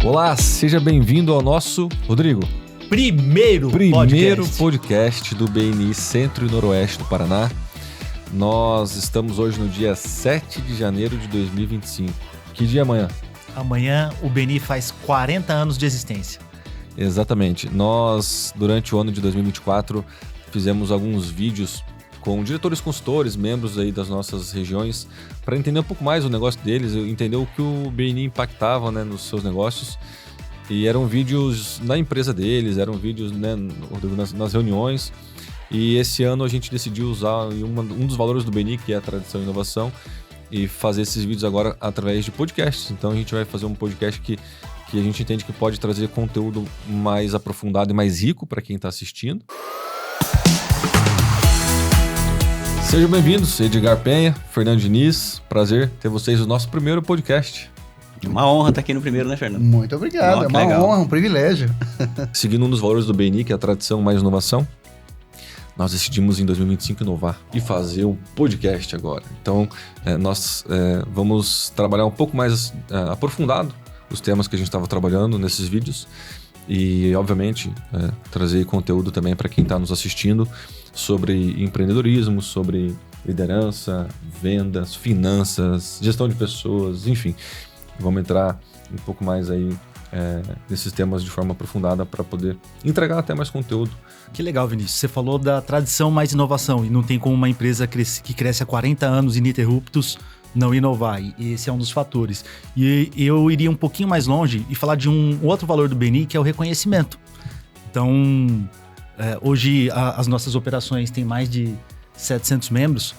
Olá, seja bem-vindo ao nosso, Rodrigo, primeiro podcast do BNI Centro e Noroeste do Paraná. Nós estamos hoje no dia 7 de janeiro de 2025. Que dia é amanhã? Amanhã o BNI faz 40 anos de existência. Exatamente. Nós, durante o ano de 2024, fizemos alguns vídeos com diretores consultores, membros aí das nossas regiões, para entender um pouco mais o negócio deles, entender o que o BNI impactava, né, nos seus negócios. E eram vídeos na empresa deles, eram vídeos, né, nas reuniões. E esse ano a gente decidiu usar um dos valores do BNI, que é a tradição e inovação, e fazer esses vídeos agora através de podcasts. Então a gente vai fazer um podcast que a gente entende que pode trazer conteúdo mais aprofundado e mais rico para quem está assistindo. Sejam bem-vindos, Edgar Penha, Fernando Diniz, prazer ter vocês no nosso primeiro podcast. Uma honra estar aqui no primeiro, né, Fernando? Muito obrigado, é uma honra, um privilégio. Seguindo um dos valores do BNI, que é a tradição mais inovação, nós decidimos em 2025 inovar e fazer um podcast agora. Então, nós vamos trabalhar um pouco mais aprofundado os temas que a gente estava trabalhando nesses vídeos e, obviamente, trazer conteúdo também para quem está nos assistindo sobre empreendedorismo, sobre liderança, vendas, finanças, gestão de pessoas, enfim. Vamos entrar um pouco mais aí nesses temas de forma aprofundada para poder entregar até mais conteúdo. Que legal, Vinícius. Você falou da tradição mais inovação e não tem como uma empresa que cresce há 40 anos ininterruptos não inovar. E esse é um dos fatores. E eu iria um pouquinho mais longe e falar de um outro valor do BNI, que é o reconhecimento. Então, hoje as nossas operações têm mais de 700 membros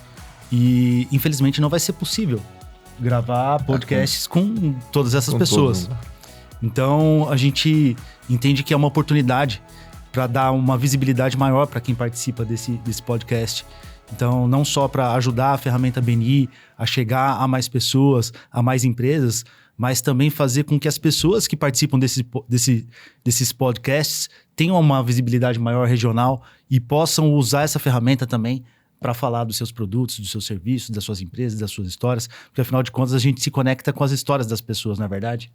e, infelizmente, não vai ser possível gravar podcasts com todas essas pessoas. Então, a gente entende que é uma oportunidade para dar uma visibilidade maior para quem participa desse podcast. Então, não só para ajudar a ferramenta BNI a chegar a mais pessoas, a mais empresas, mas também fazer com que as pessoas que participam desses podcasts tenham uma visibilidade maior regional e possam usar essa ferramenta também para falar dos seus produtos, dos seus serviços, das suas empresas, das suas histórias, porque afinal de contas a gente se conecta com as histórias das pessoas, não é verdade?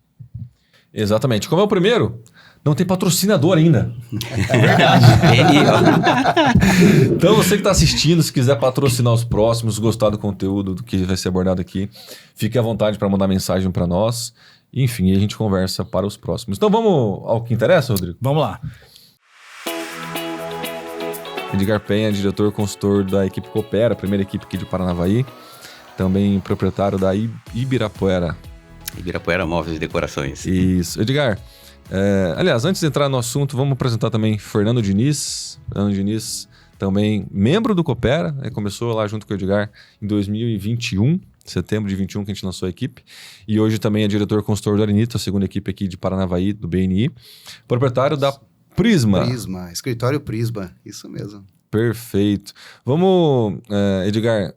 Exatamente. Como é o primeiro, não tem patrocinador ainda. É verdade. Então você que está assistindo, se quiser patrocinar os próximos, gostar do conteúdo do que vai ser abordado aqui, fique à vontade para mandar mensagem para nós. Enfim, a gente conversa para os próximos. Então vamos ao que interessa, Rodrigo? Vamos lá. Edgar Penha, diretor consultor da equipe Coopera, a primeira equipe aqui de Paranavaí. Também proprietário da Ibirapuera. Ibirapuera Móveis e Decorações. Isso. Edgar, aliás, antes de entrar no assunto, vamos apresentar também Fernando Diniz. Fernando Diniz, também membro do Coopera, começou lá junto com o Edgar em 2021, setembro de 21 que a gente lançou a equipe. E hoje também é diretor consultor da Arenito, a segunda equipe aqui de Paranavaí, do BNI. Proprietário da Prisma. Prisma, escritório Prisma, isso mesmo. Perfeito. Vamos, Edgar,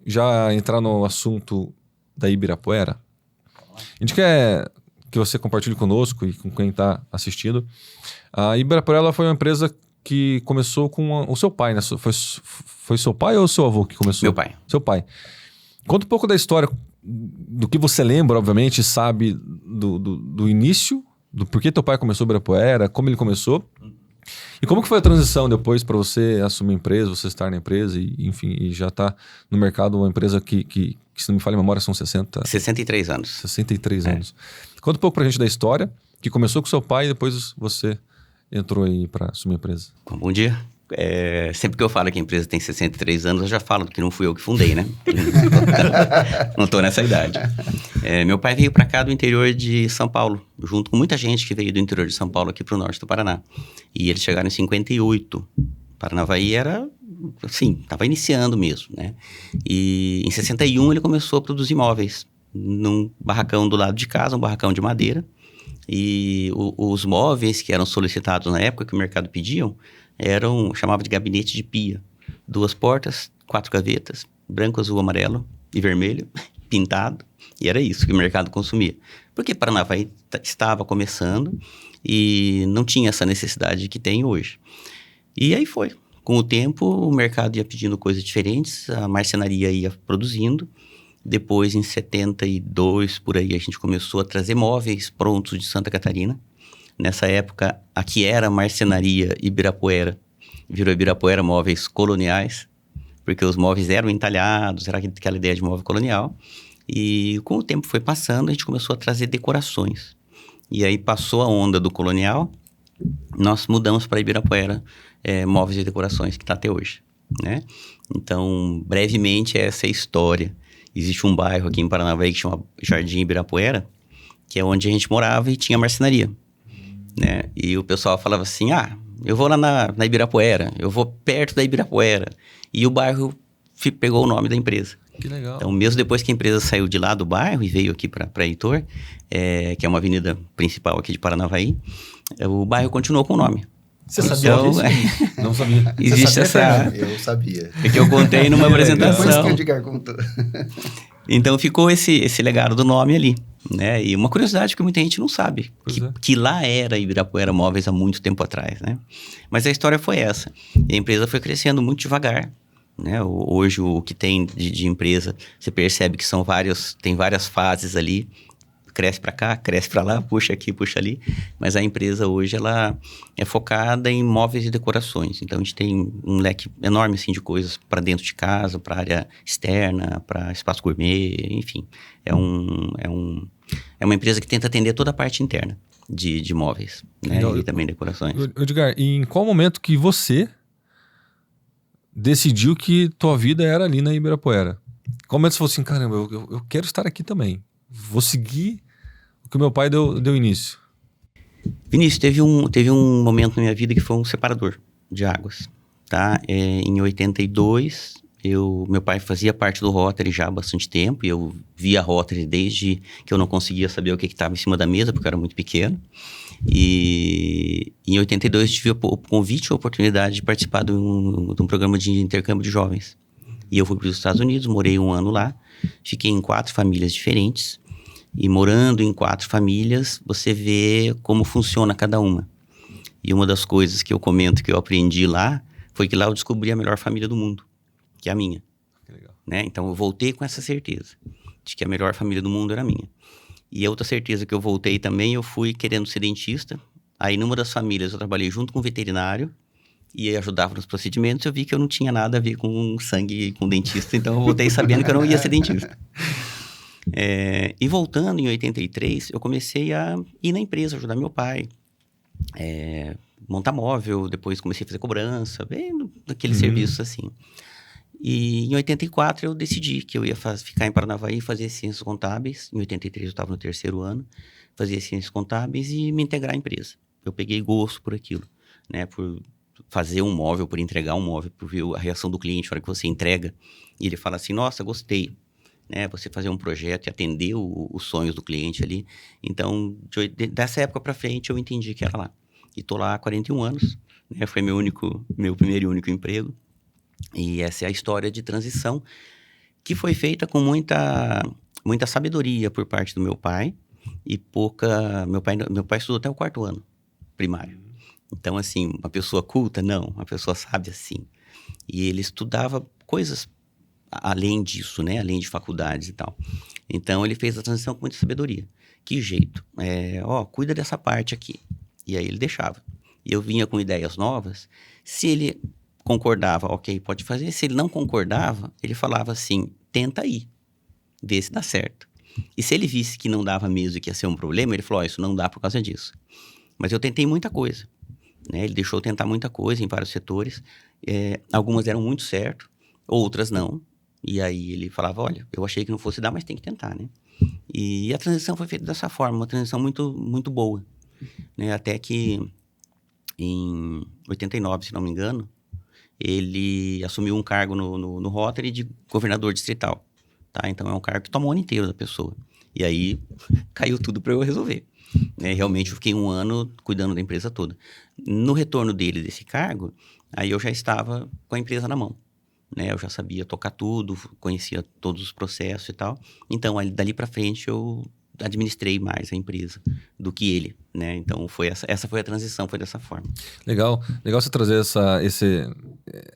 já entrar no assunto da Ibirapuera. A gente quer que você compartilhe conosco e com quem está assistindo. A Ibirapuera foi uma empresa que começou com o seu pai, né? Foi seu pai ou seu avô que começou? Meu pai. Seu pai. Conta um pouco da história, do que você lembra, obviamente, sabe do início, do porquê teu pai começou a Ibirapuera, como ele começou. E como que foi a transição depois para você assumir a empresa, você estar na empresa e, enfim, e já estar no mercado, uma empresa que se não me falha a memória, são 63 anos. 63 anos. Conta um pouco pra gente da história, que começou com seu pai e depois você entrou aí para assumir a empresa. Bom dia. Sempre que eu falo que a empresa tem 63 anos, eu já falo que não fui eu que fundei, né? Não estou nessa idade. Meu pai veio para cá do interior de São Paulo, junto com muita gente que veio do interior de São Paulo aqui para o norte do Paraná. E eles chegaram em 58. Paranavaí era, assim, estava iniciando mesmo, né? E em 61 ele começou a produzir móveis num barracão do lado de casa, um barracão de madeira. E os móveis que eram solicitados na época, que o mercado pediam, chamava de gabinete de pia. 2 portas, 4 gavetas, branco, azul, amarelo e vermelho, pintado. E era isso que o mercado consumia. Porque Paranavaí estava começando e não tinha essa necessidade que tem hoje. E aí foi. Com o tempo, o mercado ia pedindo coisas diferentes, a marcenaria ia produzindo Depois, em 72, por aí, a gente começou a trazer móveis prontos de Santa Catarina. Nessa época, aqui era Marcenaria Ibirapuera, virou Ibirapuera Móveis Coloniais, porque os móveis eram entalhados, era aquela ideia de móvel colonial. E com o tempo foi passando, a gente começou a trazer decorações. E aí passou a onda do colonial, nós mudamos para Ibirapuera Móveis e Decorações, que está até hoje, né? Então, brevemente, essa é a história. Existe um bairro aqui em Paranavaí que chama Jardim Ibirapuera, que é onde a gente morava e tinha marcenaria, né? E o pessoal falava assim, eu vou lá na Ibirapuera, eu vou perto da Ibirapuera. E o bairro pegou o nome da empresa. Que legal. Então, mesmo depois que a empresa saiu de lá do bairro e veio aqui para Heitor, que é uma avenida principal aqui de Paranavaí, o bairro continuou com o nome. Você sabia disso? Não sabia. Existe essa... Eu sabia. É que eu contei numa apresentação. Depois que o Edgar contou. Então, ficou esse legado do nome ali, né? E uma curiosidade que muita gente não sabe, que lá era Ibirapuera Móveis há muito tempo atrás, né? Mas a história foi essa. E a empresa foi crescendo muito devagar, né? Hoje, o que tem de empresa, você percebe que tem várias fases ali. Cresce para cá, cresce para lá, puxa aqui, puxa ali. Mas a empresa hoje, ela é focada em móveis e decorações. Então, a gente tem um leque enorme, assim, de coisas para dentro de casa, para área externa, para espaço gourmet, enfim. É uma empresa que tenta atender toda a parte interna de móveis, né? E também decorações. Edgar, e em qual momento que você decidiu que tua vida era ali na Ibirapuera? Qual momento você falou assim, caramba, eu quero estar aqui também? Vou seguir o que o meu pai deu início. Vinícius, teve um momento na minha vida que foi um separador de águas, tá? Em 82, meu pai fazia parte do Rotary já há bastante tempo, e eu via Rotary desde que eu não conseguia saber o que estava em cima da mesa, porque eu era muito pequeno. E em 82 tive o convite, a oportunidade de participar de um programa de intercâmbio de jovens. E eu fui para os Estados Unidos, morei 1 ano lá, fiquei em 4 famílias diferentes. E morando em 4 famílias, você vê como funciona cada uma. E uma das coisas que eu comento que eu aprendi lá, foi que lá eu descobri a melhor família do mundo, que é a minha. Que legal. Né? Então eu voltei com essa certeza, de que a melhor família do mundo era a minha. E a outra certeza que eu voltei também, eu fui querendo ser dentista. Aí numa das famílias eu trabalhei junto com um veterinário, e ajudava nos procedimentos, eu vi que eu não tinha nada a ver com sangue, com dentista, então eu voltei sabendo que eu não ia ser dentista. E voltando em 83, eu comecei a ir na empresa, ajudar meu pai, montar móvel, depois comecei a fazer cobrança, bem daquele serviço assim. E em 84 eu decidi que eu ia ficar em Paranavaí e fazer ciências contábeis. Em 83 eu estava no 3º ano, fazia ciências contábeis e me integrar à empresa. Eu peguei gosto por aquilo, né, por fazer um móvel, por entregar um móvel, por ver a reação do cliente, na hora que você entrega, e ele fala assim, nossa, gostei, né, você fazer um projeto e atender os sonhos do cliente ali. Então, dessa época para frente, eu entendi que era lá. E tô lá há 41 anos, né, foi meu primeiro e único emprego, e essa é a história de transição, que foi feita com muita sabedoria por parte do meu pai, e meu pai estudou até o 4º ano primário. Então, assim, uma pessoa culta? Não, uma pessoa sábia, sim. E ele estudava coisas além disso, né? Além de faculdades e tal. Então, ele fez a transição com muita sabedoria. Que jeito? Cuida dessa parte aqui. E aí ele deixava. E eu vinha com ideias novas. Se ele concordava, ok, pode fazer. Se ele não concordava, ele falava assim, tenta aí, vê se dá certo. E se ele visse que não dava mesmo e que ia ser um problema, ele falou, isso não dá por causa disso. Mas eu tentei muita coisa. Né? Ele deixou eu tentar muita coisa em vários setores. Algumas deram muito certo, outras não. E aí ele falava, olha, eu achei que não fosse dar, mas tem que tentar, né? E a transição foi feita dessa forma, uma transição muito, muito boa. Né? Até que em 89, se não me engano, ele assumiu um cargo no Rotary de governador distrital. Tá? Então é um cargo que toma o ano inteiro da pessoa. E aí caiu tudo para eu resolver. Né? Realmente eu fiquei 1 ano cuidando da empresa toda. No retorno dele desse cargo, aí eu já estava com a empresa na mão. Né? Eu já sabia tocar tudo, conhecia todos os processos e tal. Então, dali para frente, eu administrei mais a empresa do que ele. Né? Então, essa foi a transição, foi dessa forma. Legal você trazer essa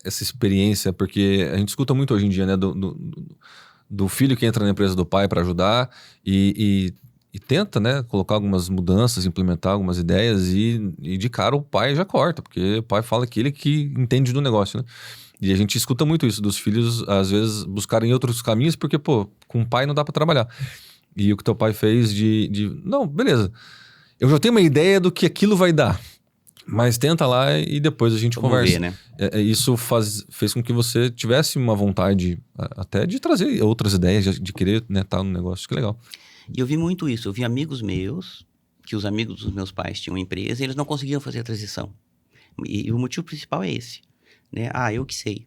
experiência, porque a gente escuta muito hoje em dia, né, do filho que entra na empresa do pai para ajudar e tenta, né, colocar algumas mudanças, implementar algumas ideias e de cara o pai já corta, porque o pai fala que ele que entende do negócio, né? E a gente escuta muito isso dos filhos, às vezes, buscarem outros caminhos, porque, pô, com o pai não dá para trabalhar. E o que teu pai fez não, beleza, eu já tenho uma ideia do que aquilo vai dar, mas tenta lá e depois a gente conversa. Ver, né? Isso fez com que você tivesse uma vontade até de trazer outras ideias, de querer, né, estar no negócio. Que legal. E eu vi muito isso. Eu vi amigos meus, que os amigos dos meus pais tinham empresa e eles não conseguiam fazer a transição. E o motivo principal é esse, né? Eu que sei,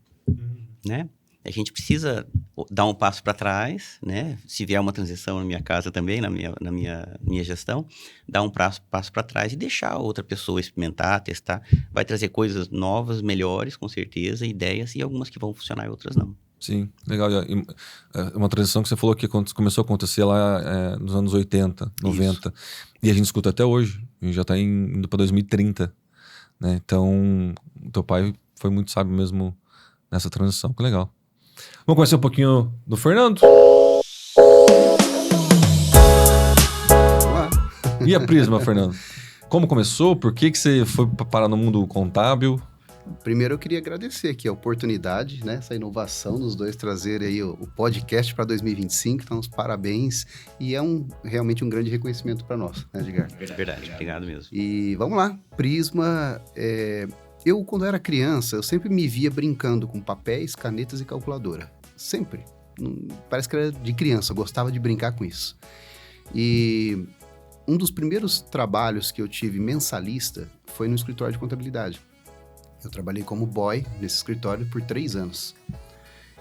né? A gente precisa dar um passo para trás, né? Se vier uma transição na minha casa também, na minha gestão, dar um passo para trás e deixar a outra pessoa experimentar, testar. Vai trazer coisas novas, melhores, com certeza, ideias, e algumas que vão funcionar e outras não. Sim, legal. Uma transição que você falou que começou a acontecer lá nos anos 80, 90. Isso. E a gente escuta até hoje. A gente já está indo para 2030. Né? Então, o teu pai foi muito sábio mesmo nessa transição. Que legal. Vamos conhecer um pouquinho do Fernando? Olá. E a Prisma, Fernando? Como começou? Por que você foi parar no mundo contábil? Primeiro eu queria agradecer aqui a oportunidade, né, essa inovação dos dois trazerem aí o podcast para 2025, então os parabéns, e é realmente um grande reconhecimento para nós, né, Edgar? Verdade, obrigado mesmo. E vamos lá, Prisma, eu quando era criança, eu sempre me via brincando com papéis, canetas e calculadora, sempre, parece que era de criança, eu gostava de brincar com isso. E um dos primeiros trabalhos que eu tive mensalista foi no escritório de contabilidade. Eu trabalhei como boy nesse escritório por 3 anos.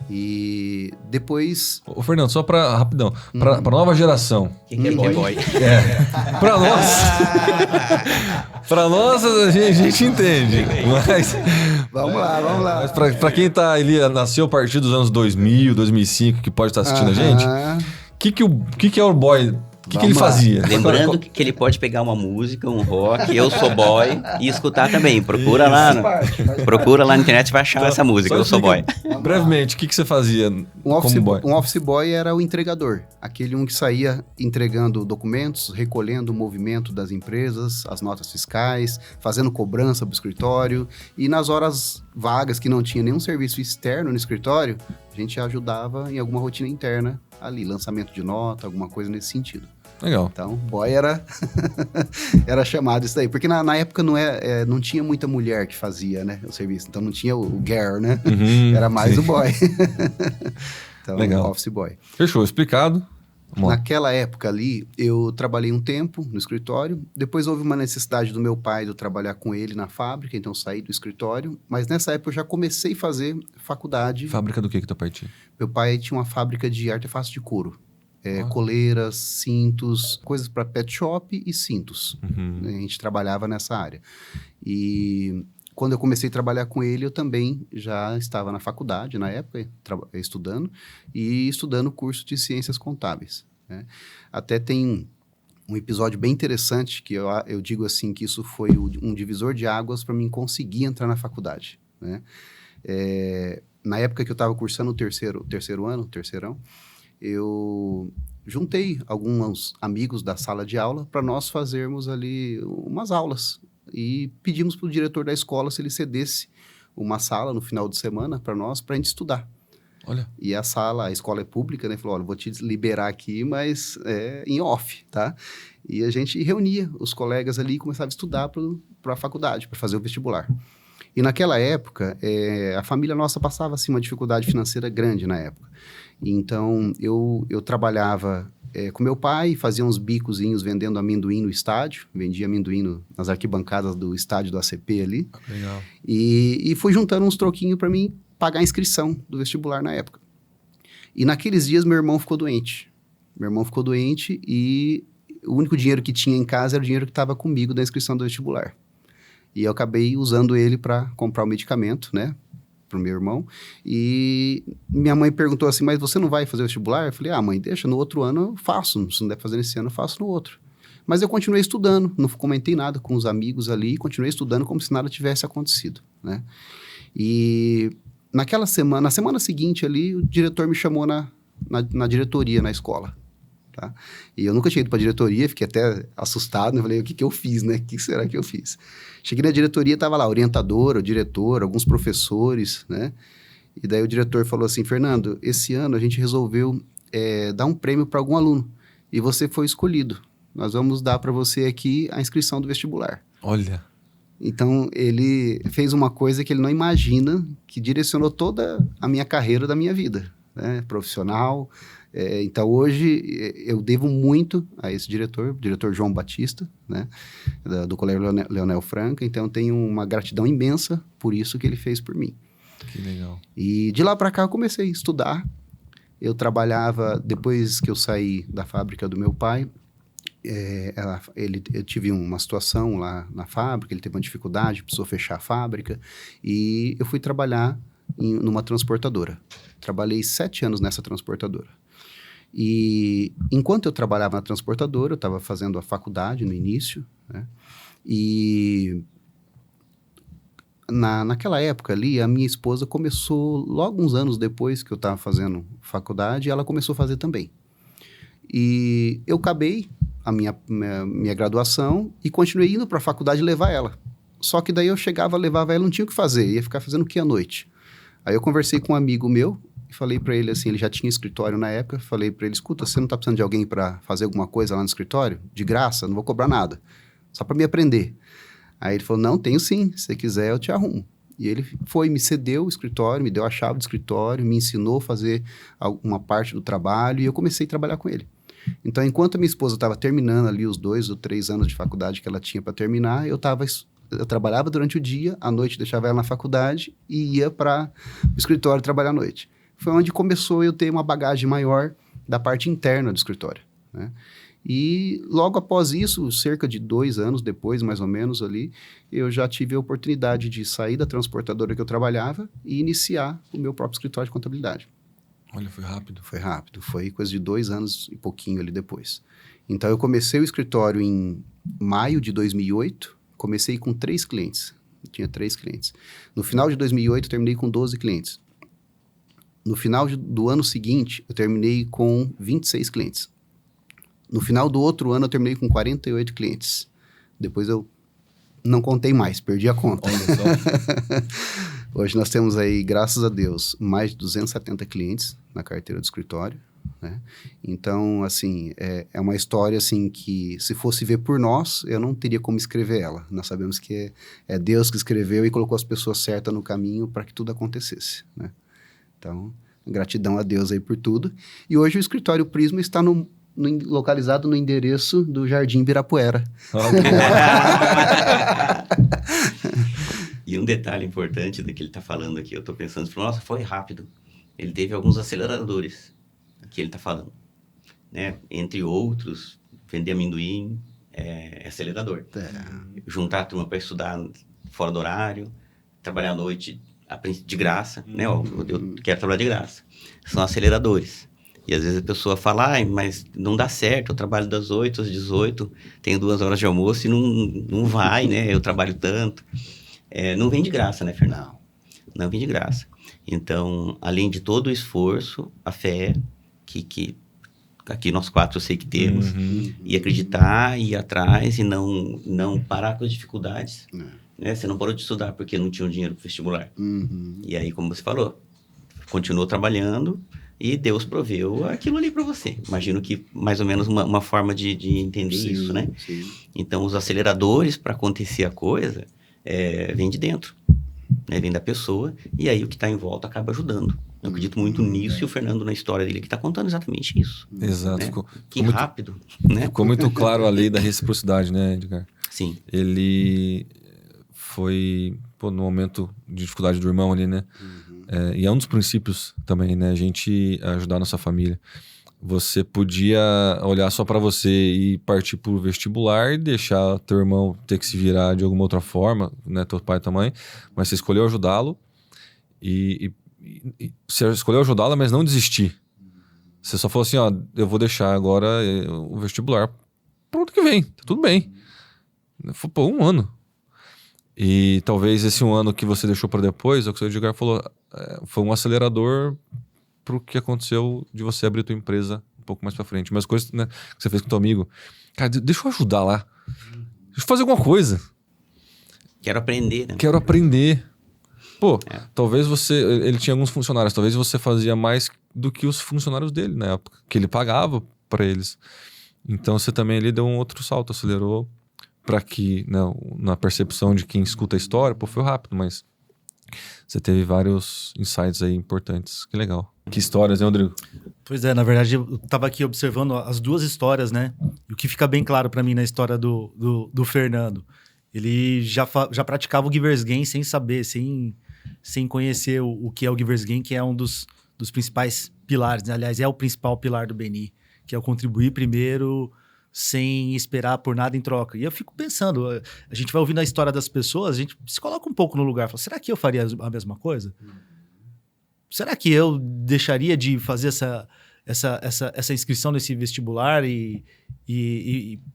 E depois... Ô, Fernando, só rapidão, pra nova geração. Quem é boy? Pra nós... pra nós, a gente entende. Mas... Vamos lá. Mas pra quem tá ali, nasceu a partir dos anos 2000, 2005, que pode estar assistindo a gente, o que é o boy... O que ele fazia? Lembrando que ele pode pegar uma música, um rock, Eu Sou Boy, e escutar também. Procura lá na internet e vai achar essa música, Eu Sou Boy. Brevemente, o que você fazia como boy? Um office boy era o entregador. Aquele que saía entregando documentos, recolhendo o movimento das empresas, as notas fiscais, fazendo cobrança para o escritório. E nas horas vagas, que não tinha nenhum serviço externo no escritório, a gente ajudava em alguma rotina interna ali, lançamento de nota, alguma coisa nesse sentido. Legal. Então, boy era chamado isso daí. Porque na época não tinha muita mulher que fazia, né, o serviço. Então, não tinha o girl, né? Era mais sim. O boy. Então, legal. Office boy. Fechou, explicado. Naquela época ali, eu trabalhei um tempo no escritório. Depois houve uma necessidade do meu pai de eu trabalhar com ele na fábrica. Então, saí do escritório. Mas nessa época, eu já comecei a fazer faculdade. Fábrica do que teu pai tinha? Meu pai tinha uma fábrica de artefatos de couro. Coleiras, cintos, coisas para pet shop e cintos. A gente trabalhava nessa área. E quando eu comecei a trabalhar com ele, eu também já estava na faculdade, na época, estudando o curso de Ciências Contábeis. Né? Até tem um episódio bem interessante, que eu digo assim, que isso foi um divisor de águas para mim conseguir entrar na faculdade. Né? Na época que eu estava cursando o terceirão, eu juntei alguns amigos da sala de aula para nós fazermos ali umas aulas e pedimos para o diretor da escola se ele cedesse uma sala no final de semana para nós, para a gente estudar. Olha. E a escola é pública, né? Falou, olha, vou te liberar aqui, mas em off, tá? E a gente reunia os colegas ali e começava a estudar para a faculdade, para fazer o vestibular. E naquela época, a família nossa passava assim, uma dificuldade financeira grande na época. Então, eu trabalhava com meu pai, fazia uns bicozinhos vendendo amendoim no estádio, vendia amendoim nas arquibancadas do estádio do ACP ali. Legal. E fui juntando uns troquinhos para mim pagar a inscrição do vestibular na época. E naqueles dias, meu irmão ficou doente. E o único dinheiro que tinha em casa era o dinheiro que estava comigo da inscrição do vestibular. E eu acabei usando ele para comprar o medicamento, né? Pro meu irmão, e minha mãe perguntou assim, mas você não vai fazer vestibular? Eu falei, mãe, deixa, no outro ano eu faço, se não der fazer nesse ano, eu faço no outro. Mas eu continuei estudando, não comentei nada com os amigos ali, continuei estudando como se nada tivesse acontecido, né? E na semana seguinte ali, o diretor me chamou na diretoria, na escola. Tá? E eu nunca tinha ido para a diretoria, fiquei até assustado, né? Falei, o que eu fiz, né? O que será que eu fiz? Cheguei na diretoria, estava lá a orientadora, o diretor, alguns professores, né? E daí o diretor falou assim, Fernando, esse ano a gente resolveu dar um prêmio para algum aluno, e você foi escolhido. Nós vamos dar para você aqui a inscrição do vestibular. Olha. Então, ele fez uma coisa que ele não imagina, que direcionou toda a minha carreira da minha vida, né? Profissional. Então, hoje, eu devo muito a esse diretor, o diretor João Batista, né? Do Colégio Leonel Franca. Então, tenho uma gratidão imensa por isso que ele fez por mim. Que legal. E de lá para cá, eu comecei a estudar. Eu trabalhava, depois que eu saí da fábrica do meu pai, eu tive uma situação lá na fábrica, ele teve uma dificuldade, precisou fechar a fábrica, e eu fui trabalhar numa transportadora. Trabalhei 7 anos nessa transportadora. E enquanto eu trabalhava na transportadora, eu estava fazendo a faculdade no início, né? E naquela época ali, a minha esposa começou, logo uns anos depois que eu estava fazendo faculdade, ela começou a fazer também. E eu acabei a minha graduação e continuei indo para a faculdade levar ela. Só que daí eu chegava, levava ela, não tinha o que fazer, ia ficar fazendo o que à noite? Aí eu conversei com um amigo meu e falei para ele assim, ele já tinha escritório na época, falei para ele, escuta, você não está precisando de alguém para fazer alguma coisa lá no escritório? De graça, não vou cobrar nada, só para me aprender. Aí ele falou, não, tenho sim, se você quiser eu te arrumo. E ele foi, me cedeu o escritório, me deu a chave do escritório, me ensinou a fazer uma parte do trabalho e eu comecei a trabalhar com ele. Então, enquanto a minha esposa estava terminando ali os 2 ou 3 anos de faculdade que ela tinha para terminar, eu trabalhava durante o dia, à noite deixava ela na faculdade e ia para o escritório trabalhar à noite. Foi onde começou eu ter uma bagagem maior da parte interna do escritório, né? E logo após isso, cerca de 2 anos depois, mais ou menos ali, eu já tive a oportunidade de sair da transportadora que eu trabalhava e iniciar o meu próprio escritório de contabilidade. Olha, foi rápido. Foi rápido, foi coisa de 2 anos e pouquinho ali depois. Então, eu comecei o escritório em maio de 2008, comecei com 3 clientes, eu tinha 3 clientes. No final de 2008, eu terminei com 12 clientes. No final do ano seguinte, eu terminei com 26 clientes. No final do outro ano, eu terminei com 48 clientes. Depois eu não contei mais, perdi a conta. Olha só. Hoje nós temos aí, graças a Deus, mais de 270 clientes na carteira do escritório, né? Então, assim, é uma história assim que, se fosse ver por nós, eu não teria como escrever ela. Nós sabemos que é Deus que escreveu e colocou as pessoas certas no caminho para que tudo acontecesse, né? Então, gratidão a Deus aí por tudo. E hoje o escritório Prisma está localizado no endereço do Jardim Ibirapuera. E um detalhe importante do que ele está falando aqui, eu estou pensando, nossa, foi rápido. Ele teve alguns aceleradores que ele está falando, né? Entre outros, vender amendoim é acelerador. Juntar a turma para estudar fora do horário, trabalhar à noite de graça, né? Eu quero trabalhar de graça. São aceleradores. E às vezes a pessoa fala, mas não dá certo, eu trabalho das 8 às 18, tenho 2 horas de almoço e não vai, né? Eu trabalho tanto. Não vem de graça, né, Fernando? Não vem de graça. Então, além de todo o esforço, a fé, que aqui nós 4 eu sei que temos, e acreditar, ir atrás e não parar com as dificuldades. Né? Você não parou de estudar porque não tinha um dinheiro para o vestibular. E aí, como você falou, continuou trabalhando e Deus proveu aquilo ali para você. Imagino que mais ou menos uma forma de entender isso, né? Sim. Então, os aceleradores para acontecer a coisa vem de dentro, né? Vem da pessoa, e aí o que está em volta acaba ajudando. Eu acredito muito nisso, e o Fernando, na história dele, que está contando exatamente isso. Exato. Né? Ficou rápido, né? Ficou muito claro a lei da reciprocidade, né, Edgar? Sim. Ele foi, no momento de dificuldade do irmão ali, né? E é um dos princípios também, né? A gente ajudar a nossa família. Você podia olhar só para você e partir pro vestibular e deixar teu irmão ter que se virar de alguma outra forma, né? Teu pai e tua mãe. Mas você escolheu ajudá-lo e você escolheu ajudá-lo, mas não desistir. Você só falou assim, eu vou deixar agora o vestibular pro ano que vem. Tá tudo bem. Foi, 1 ano. E talvez esse 1 ano que você deixou para depois, é o que o Edgar falou, foi um acelerador pro que aconteceu de você abrir tua empresa um pouco mais pra frente. Mas coisas, né, que você fez com teu amigo. Cara, deixa eu ajudar lá. Deixa eu fazer alguma coisa. Quero aprender, né? Quero aprender. Pô, talvez ele tinha alguns funcionários, talvez você fazia mais do que os funcionários dele na época, que ele pagava para eles. Então você também ali deu um outro salto, acelerou para que, né, na percepção de quem escuta a história, pô, foi rápido, mas você teve vários insights aí importantes. Que legal. Que histórias, né, Rodrigo? Pois é, na verdade, eu estava aqui observando as duas histórias, né? E o que fica bem claro para mim na história do Fernando. Ele já praticava o Giver's Gain sem saber, sem conhecer o que é o Giver's Gain, que é um dos principais pilares, né? Aliás, é o principal pilar do BNI, que é o contribuir primeiro sem esperar por nada em troca. E eu fico pensando, a gente vai ouvindo a história das pessoas, a gente se coloca um pouco no lugar, fala, será que eu faria a mesma coisa? Será que eu deixaria de fazer essa inscrição nesse vestibular e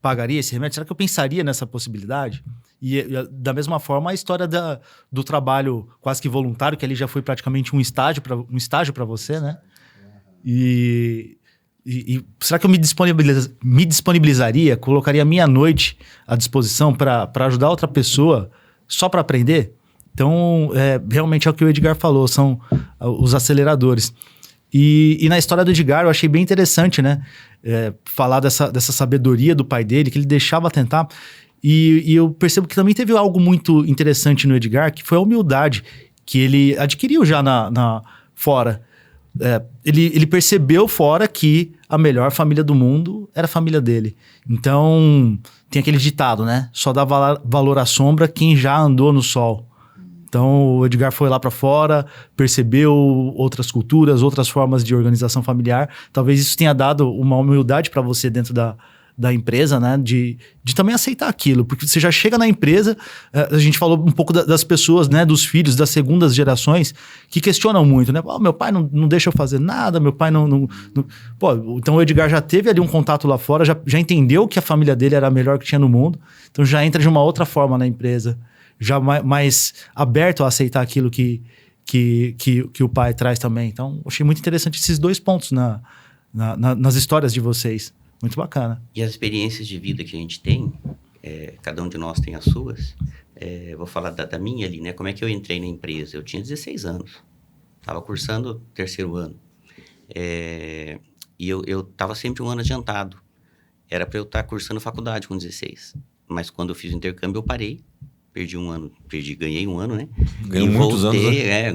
pagaria esse remédio? Será que eu pensaria nessa possibilidade? E da mesma forma, a história do trabalho quase que voluntário, que ali já foi praticamente um estágio para você, né? E será que eu me disponibilizaria, colocaria a minha noite à disposição para ajudar outra pessoa só para aprender? Então, realmente é o que o Edgar falou, são os aceleradores. E na história do Edgar, eu achei bem interessante, né? Falar dessa sabedoria do pai dele, que ele deixava tentar. E eu percebo que também teve algo muito interessante no Edgar, que foi a humildade que ele adquiriu já fora. Ele percebeu fora que a melhor família do mundo era a família dele. Então, tem aquele ditado, né? Só dá valor à sombra quem já andou no sol. Então, o Edgar foi lá para fora, percebeu outras culturas, outras formas de organização familiar. Talvez isso tenha dado uma humildade para você dentro da empresa, né? De também aceitar aquilo. Porque você já chega na empresa, a gente falou um pouco das pessoas, né? Dos filhos, das segundas gerações, que questionam muito, né? Meu pai não deixa eu fazer nada, meu pai não... Pô, então o Edgar já teve ali um contato lá fora, já entendeu que a família dele era a melhor que tinha no mundo. Então já entra de uma outra forma na empresa. Já mais aberto a aceitar aquilo que o pai traz também. Então, achei muito interessante esses dois pontos nas histórias de vocês. Muito bacana. E as experiências de vida que a gente tem, cada um de nós tem as suas. Vou falar da minha ali, né? Como é que eu entrei na empresa? Eu tinha 16 anos. Estava cursando 3º ano. E eu estava sempre um ano adiantado. Era para eu estar cursando faculdade com 16. Mas quando eu fiz o intercâmbio, eu parei. Ganhei um ano, né? Ganhou muitos anos, né?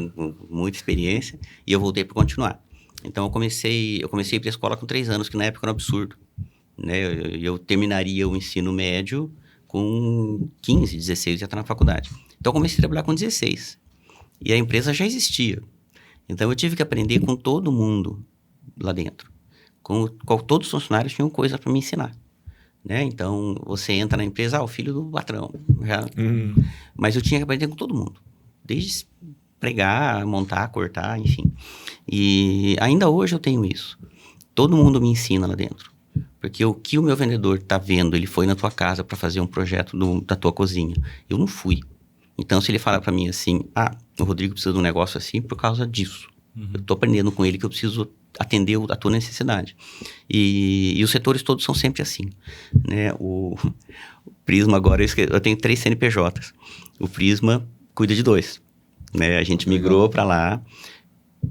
Muita experiência, e eu voltei para continuar. Então, eu comecei a ir para a escola com 3 anos, que na época era um absurdo, né? Eu terminaria o ensino médio com 15, 16, já estar na faculdade. Então, eu comecei a trabalhar com 16, e a empresa já existia. Então, eu tive que aprender com todo mundo lá dentro. Todos os funcionários tinham coisa para me ensinar. Né? Então, você entra na empresa, o filho do patrão. Mas eu tinha que aprender com todo mundo. Desde pregar, montar, cortar, enfim. E ainda hoje eu tenho isso. Todo mundo me ensina lá dentro. Porque o que o meu vendedor está vendo, ele foi na tua casa para fazer um projeto da tua cozinha. Eu não fui. Então, se ele falar para mim assim, o Rodrigo precisa de um negócio assim por causa disso. Eu estou aprendendo com ele que eu preciso atender a tua necessidade. E os setores todos são sempre assim, né? O Prisma agora, eu tenho 3 CNPJs. O Prisma cuida de 2, né? A gente migrou para lá,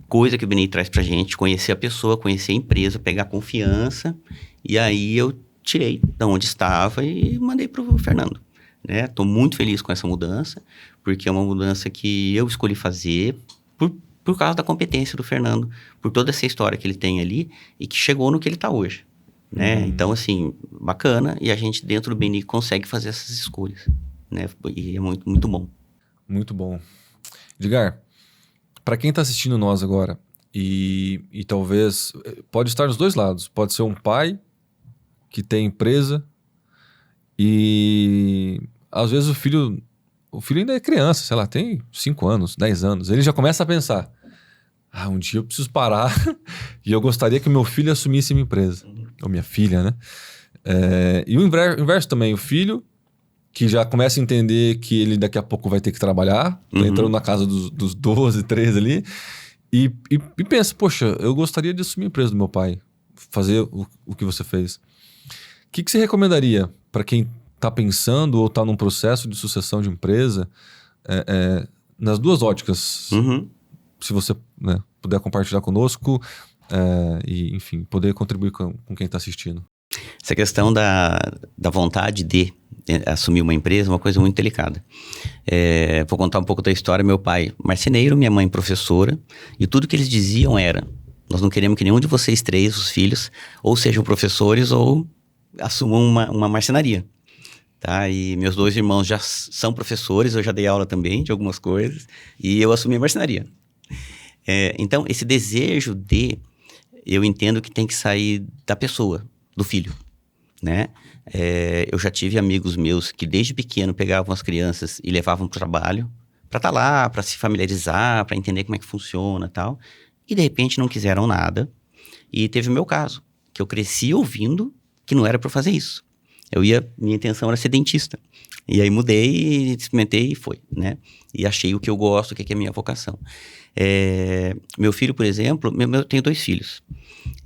coisa que o BNI traz pra gente, conhecer a pessoa, conhecer a empresa, pegar confiança, e aí eu tirei de onde estava e mandei pro Fernando, né? Tô muito feliz com essa mudança, porque é uma mudança que eu escolhi fazer por causa da competência do Fernando, por toda essa história que ele tem ali e que chegou no que ele está hoje, né? Então, assim, bacana, e a gente dentro do BNI consegue fazer essas escolhas, né? E é muito, muito bom. Muito bom. Edgar, para quem está assistindo nós agora, e talvez, pode estar nos dois lados, pode ser um pai que tem empresa e às vezes o filho ainda é criança, sei lá, tem 5 anos, 10 anos, ele já começa a pensar, um dia eu preciso parar e eu gostaria que meu filho assumisse minha empresa. Ou minha filha, né? E o inverso também, o filho que já começa a entender que ele daqui a pouco vai ter que trabalhar, tá entrando na casa dos 12, 13 ali, E pensa, poxa, eu gostaria de assumir a empresa do meu pai, fazer o que você fez. O que você recomendaria para quem está pensando ou está num processo de sucessão de empresa, nas duas óticas? Uhum. Se você, né, puder compartilhar conosco e, enfim, poder contribuir com quem está assistindo. Essa questão da vontade de assumir uma empresa é uma coisa muito delicada. Vou contar um pouco da história. Meu pai, marceneiro, minha mãe, professora, e tudo que eles diziam era: nós não queremos que nenhum de vocês três, os filhos, ou sejam professores ou assumam uma marcenaria. Tá? E meus 2 irmãos já são professores, eu já dei aula também de algumas coisas, e eu assumi a marcenaria. Então, esse desejo eu entendo que tem que sair da pessoa, do filho, né? Eu já tive amigos meus que desde pequeno pegavam as crianças e levavam para o trabalho, para estar lá, para se familiarizar, para entender como é que funciona e tal, e de repente não quiseram nada. E teve o meu caso, que eu cresci ouvindo que não era para fazer isso. Minha intenção era ser dentista. E aí mudei, experimentei e foi, né? E achei o que eu gosto, o que é a minha vocação. Meu filho, por exemplo, eu tenho 2 filhos.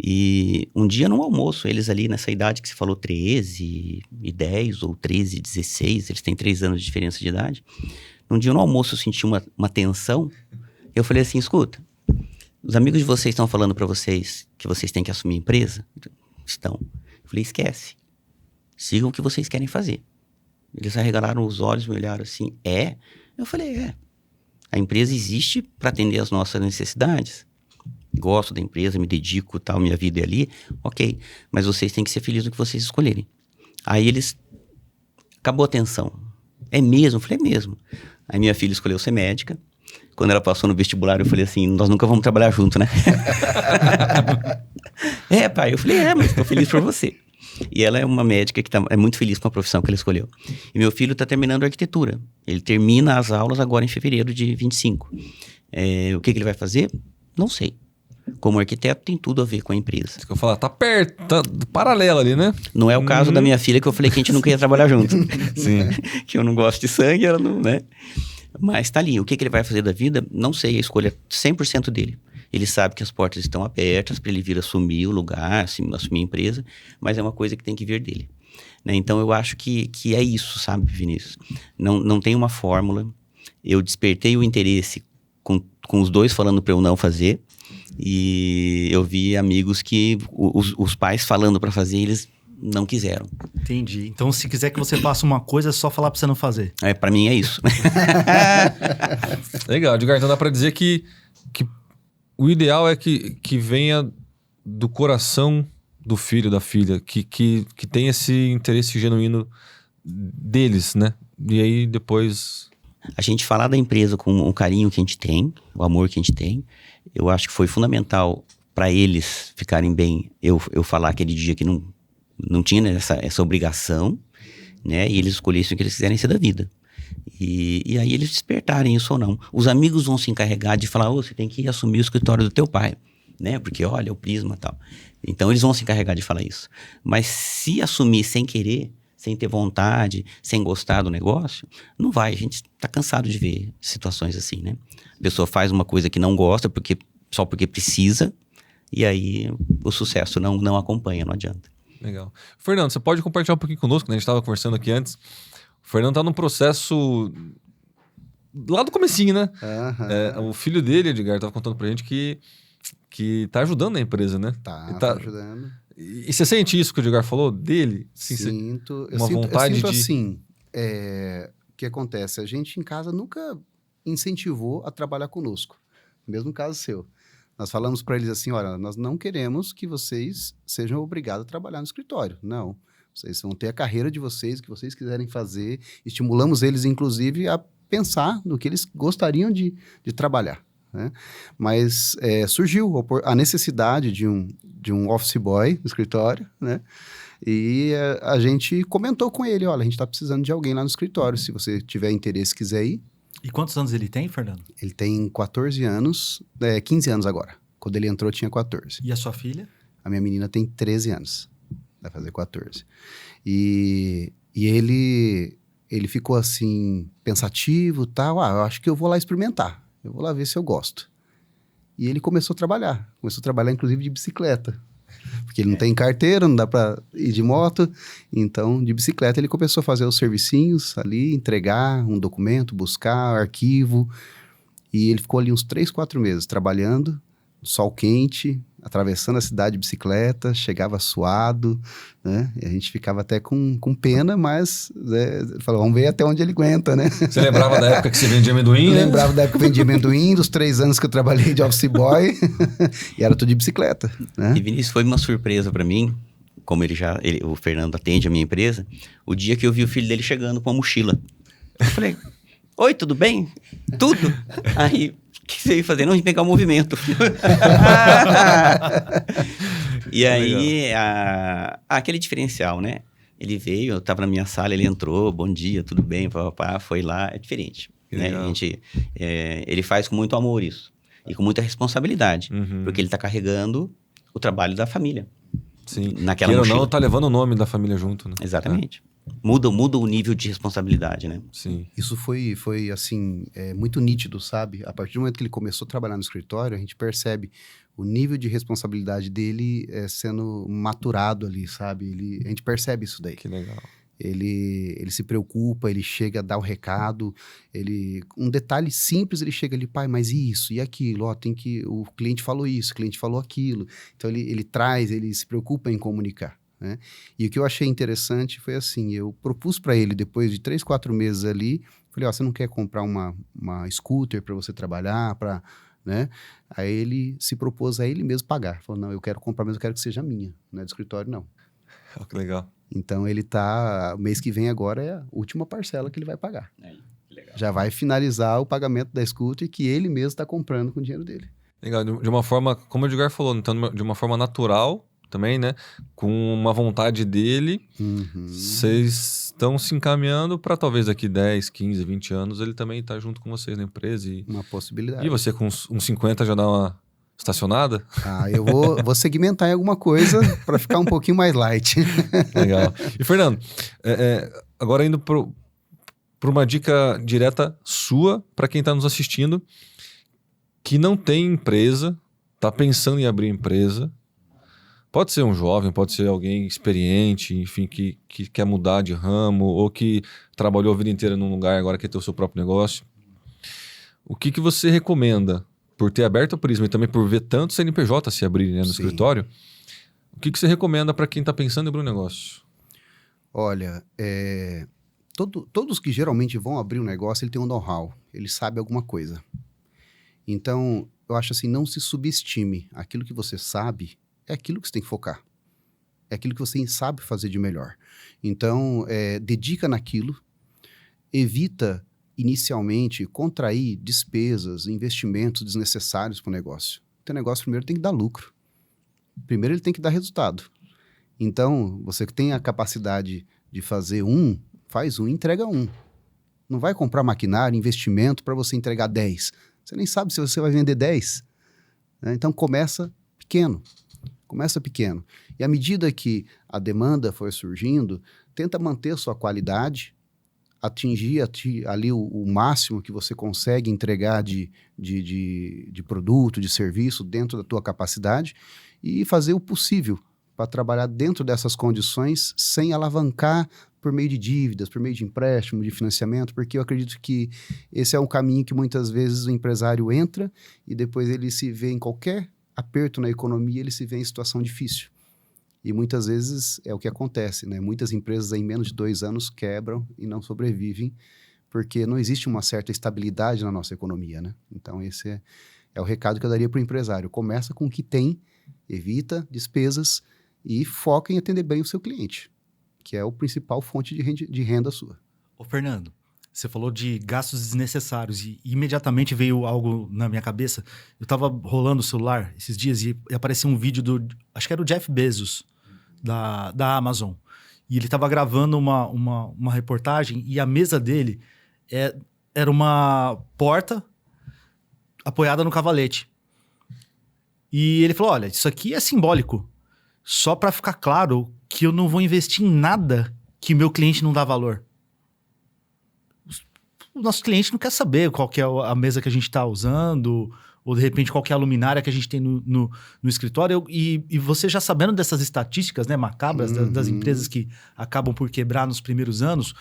E um dia no almoço, eles ali nessa idade que você falou, 13 e 10 ou 13 e 16, eles têm 3 anos de diferença de idade. Um dia no almoço eu senti uma tensão. Eu falei assim, escuta, os amigos de vocês estão falando para vocês que vocês têm que assumir a empresa? Estão. Eu falei, esquece. Sigam o que vocês querem fazer. Eles arregalaram os olhos, me olharam assim, Eu falei, a empresa existe para atender as nossas necessidades. Gosto da empresa, me dedico, tal, minha vida é ali, ok. Mas vocês têm que ser felizes no que vocês escolherem. Aí acabou a tensão. É mesmo? Eu falei, é mesmo. Aí minha filha escolheu ser médica. Quando ela passou no vestibular, eu falei assim, nós nunca vamos trabalhar junto, né? Pai, eu falei, mas estou feliz por você. E ela é uma médica que é muito feliz com a profissão que ela escolheu. E meu filho está terminando arquitetura. Ele termina as aulas agora em fevereiro de 25. O que ele vai fazer? Não sei. Como arquiteto, tem tudo a ver com a empresa. Isso que eu falar, tá perto, tá paralelo ali, né? Não é o caso da minha filha, que eu falei que a gente nunca ia trabalhar junto. Sim. Que eu não gosto de sangue, ela não, né? Mas tá ali. O que ele vai fazer da vida? Não sei, a escolha 100% dele. Ele sabe que as portas estão abertas para ele vir assumir o lugar, assumir a empresa, mas é uma coisa que tem que vir dele. Né? Então, eu acho que é isso, sabe, Vinícius? Não tem uma fórmula. Eu despertei o interesse com os 2 falando para eu não fazer, e eu vi amigos que os pais falando para fazer, eles não quiseram. Entendi. Então, se quiser que você faça uma coisa, é só falar para você não fazer. Para mim é isso. Legal, Edgar. Então dá para dizer que o ideal é que venha do coração do filho, da filha, que tem esse interesse genuíno deles, né? E aí depois... A gente falar da empresa com o carinho que a gente tem, o amor que a gente tem, eu acho que foi fundamental para eles ficarem bem. Eu falar aquele dia que não tinha, né, essa obrigação, né? E eles escolhessem o que eles quiserem ser da vida. E aí eles despertarem isso ou não. Os amigos vão se encarregar de falar, você tem que assumir o escritório do teu pai, né? Porque olha, o Prisma e tal. Então eles vão se encarregar de falar isso. Mas se assumir sem querer, sem ter vontade, sem gostar do negócio, não vai. A gente tá cansado de ver situações assim, né? A pessoa faz uma coisa que não gosta só porque precisa, e aí o sucesso não acompanha, não adianta. Legal. Fernando, você pode compartilhar um pouquinho conosco, né? A gente estava conversando aqui antes. O Fernando tá num processo lá do comecinho, né? O filho dele, Edgar, tava contando pra gente que tá ajudando a empresa, né? Tá ajudando. E você sente isso que o Edgar falou dele? Sim, sinto. Vontade eu sinto de... assim, o que acontece? A gente em casa nunca incentivou a trabalhar conosco. Mesmo caso seu. Nós falamos para eles assim, olha, nós não queremos que vocês sejam obrigados a trabalhar no escritório. Não. Vocês vão ter a carreira de vocês, que vocês quiserem fazer. Estimulamos eles, inclusive, a pensar no que eles gostariam de trabalhar. Né? Mas surgiu a necessidade de um office boy no escritório, né? E a gente comentou com ele, olha, a gente está precisando de alguém lá no escritório, se você tiver interesse, quiser ir. E quantos anos ele tem, Fernando? Ele tem 14 anos, 15 anos agora. Quando ele entrou, tinha 14. E a sua filha? A minha menina tem 13 anos. Vai fazer 14. E ele ficou assim, pensativo e tal. Eu acho que eu vou lá experimentar. Eu vou lá ver se eu gosto. E ele começou a trabalhar inclusive de bicicleta. Porque ele não tem carteira, não dá para ir de moto. Então, de bicicleta, ele começou a fazer os servicinhos ali, entregar um documento, buscar arquivo. E ele ficou ali uns 3, 4 meses trabalhando, sol quente, atravessando a cidade de bicicleta, chegava suado, né? E a gente ficava até com pena, mas falou, vamos ver até onde ele aguenta, né? Você lembrava da época que você vendia amendoim, né? Lembrava da época que eu vendia amendoim, dos 3 anos que eu trabalhei de office boy, e era tudo de bicicleta, né? E Vinícius, foi uma surpresa para mim, como o Fernando atende a minha empresa, o dia que eu vi o filho dele chegando com a mochila. Eu falei, oi, tudo bem? Tudo? Aí, o que você veio fazer? Não, vim pegar o movimento. E aí, aquele diferencial, né? Ele veio, eu tava na minha sala, ele entrou, bom dia, tudo bem, papá, foi lá, é diferente. Né? Ele faz com muito amor isso, e com muita responsabilidade, porque ele tá carregando o trabalho da família. Sim, naquela queira mochila. ou não, tá levando o nome da família junto, né? Exatamente. Muda o nível de responsabilidade, né? Sim. Isso foi assim, muito nítido, sabe? A partir do momento que ele começou a trabalhar no escritório, a gente percebe o nível de responsabilidade dele sendo maturado ali, sabe? A gente percebe isso daí. Que legal. Ele se preocupa, ele chega a dar o recado, um detalhe simples, ele chega ali, pai, mas isso e aquilo, o cliente falou isso, o cliente falou aquilo. Então ele traz, ele se preocupa em comunicar. Né? E o que eu achei interessante foi assim, eu propus para ele, depois de 3, 4 meses ali, falei, você não quer comprar uma scooter para você trabalhar, né? Aí ele se propôs a ele mesmo pagar, falou, não, eu quero comprar, mas eu quero que seja minha, não é do escritório não. Oh, que legal. Então o mês que vem agora é a última parcela que ele vai pagar. Legal. Já vai finalizar o pagamento da scooter que ele mesmo está comprando com o dinheiro dele. Legal, de uma forma, como o Edgar falou, então de uma forma natural também, né? Com uma vontade dele, vocês estão se encaminhando para talvez daqui 10, 15, 20 anos ele também estar junto com vocês na empresa. Uma possibilidade. E você com uns 50 já dá uma estacionada? Eu vou segmentar em alguma coisa para ficar um pouquinho mais light. Legal. E Fernando, agora indo para uma dica direta sua para quem está nos assistindo que não tem empresa, está pensando em abrir empresa. Pode ser um jovem, pode ser alguém experiente, enfim, que quer mudar de ramo ou que trabalhou a vida inteira num lugar e agora quer ter o seu próprio negócio. O que você recomenda, por ter aberto o Prisma e também por ver tantos CNPJ se abrirem, né, no escritório, o que você recomenda para quem está pensando em abrir um negócio? Olha, todos que geralmente vão abrir um negócio, ele tem um know-how, ele sabe alguma coisa. Então, eu acho assim, não se subestime. Aquilo que você sabe é aquilo que você tem que focar. É aquilo que você sabe fazer de melhor. Então, dedica naquilo, evita inicialmente contrair despesas, investimentos desnecessários para o negócio. O teu negócio primeiro tem que dar lucro. Primeiro ele tem que dar resultado. Então, você que tem a capacidade de fazer faz entrega 1. Não vai comprar maquinário, investimento para você entregar 10. Você nem sabe se você vai vender 10. Né? Então, começa pequeno. E à medida que a demanda for surgindo, tenta manter a sua qualidade, atingir ali o máximo que você consegue entregar de produto, de serviço dentro da tua capacidade e fazer o possível para trabalhar dentro dessas condições sem alavancar por meio de dívidas, por meio de empréstimo, de financiamento, porque eu acredito que esse é um caminho que muitas vezes o empresário entra e depois ele se vê em qualquer aperto na economia, ele se vê em situação difícil. E muitas vezes é o que acontece, né? Muitas empresas em menos de 2 anos quebram e não sobrevivem, porque não existe uma certa estabilidade na nossa economia, né? Então esse é o recado que eu daria para o empresário. Começa com o que tem, evita despesas e foca em atender bem o seu cliente, que é a principal fonte de renda sua. Ô Fernando, você falou de gastos desnecessários e imediatamente veio algo na minha cabeça. Eu tava rolando o celular esses dias e apareceu um vídeo acho que era o Jeff Bezos, da Amazon. E ele tava gravando uma reportagem e a mesa dele era uma porta apoiada no cavalete. E ele falou, olha, isso aqui é simbólico. Só para ficar claro que eu não vou investir em nada que meu cliente não dá valor. O nosso cliente não quer saber qual que é a mesa que a gente está usando ou de repente qual que é a luminária que a gente tem no escritório. E você já sabendo dessas estatísticas, né, macabras, das empresas que acabam por quebrar nos primeiros anos,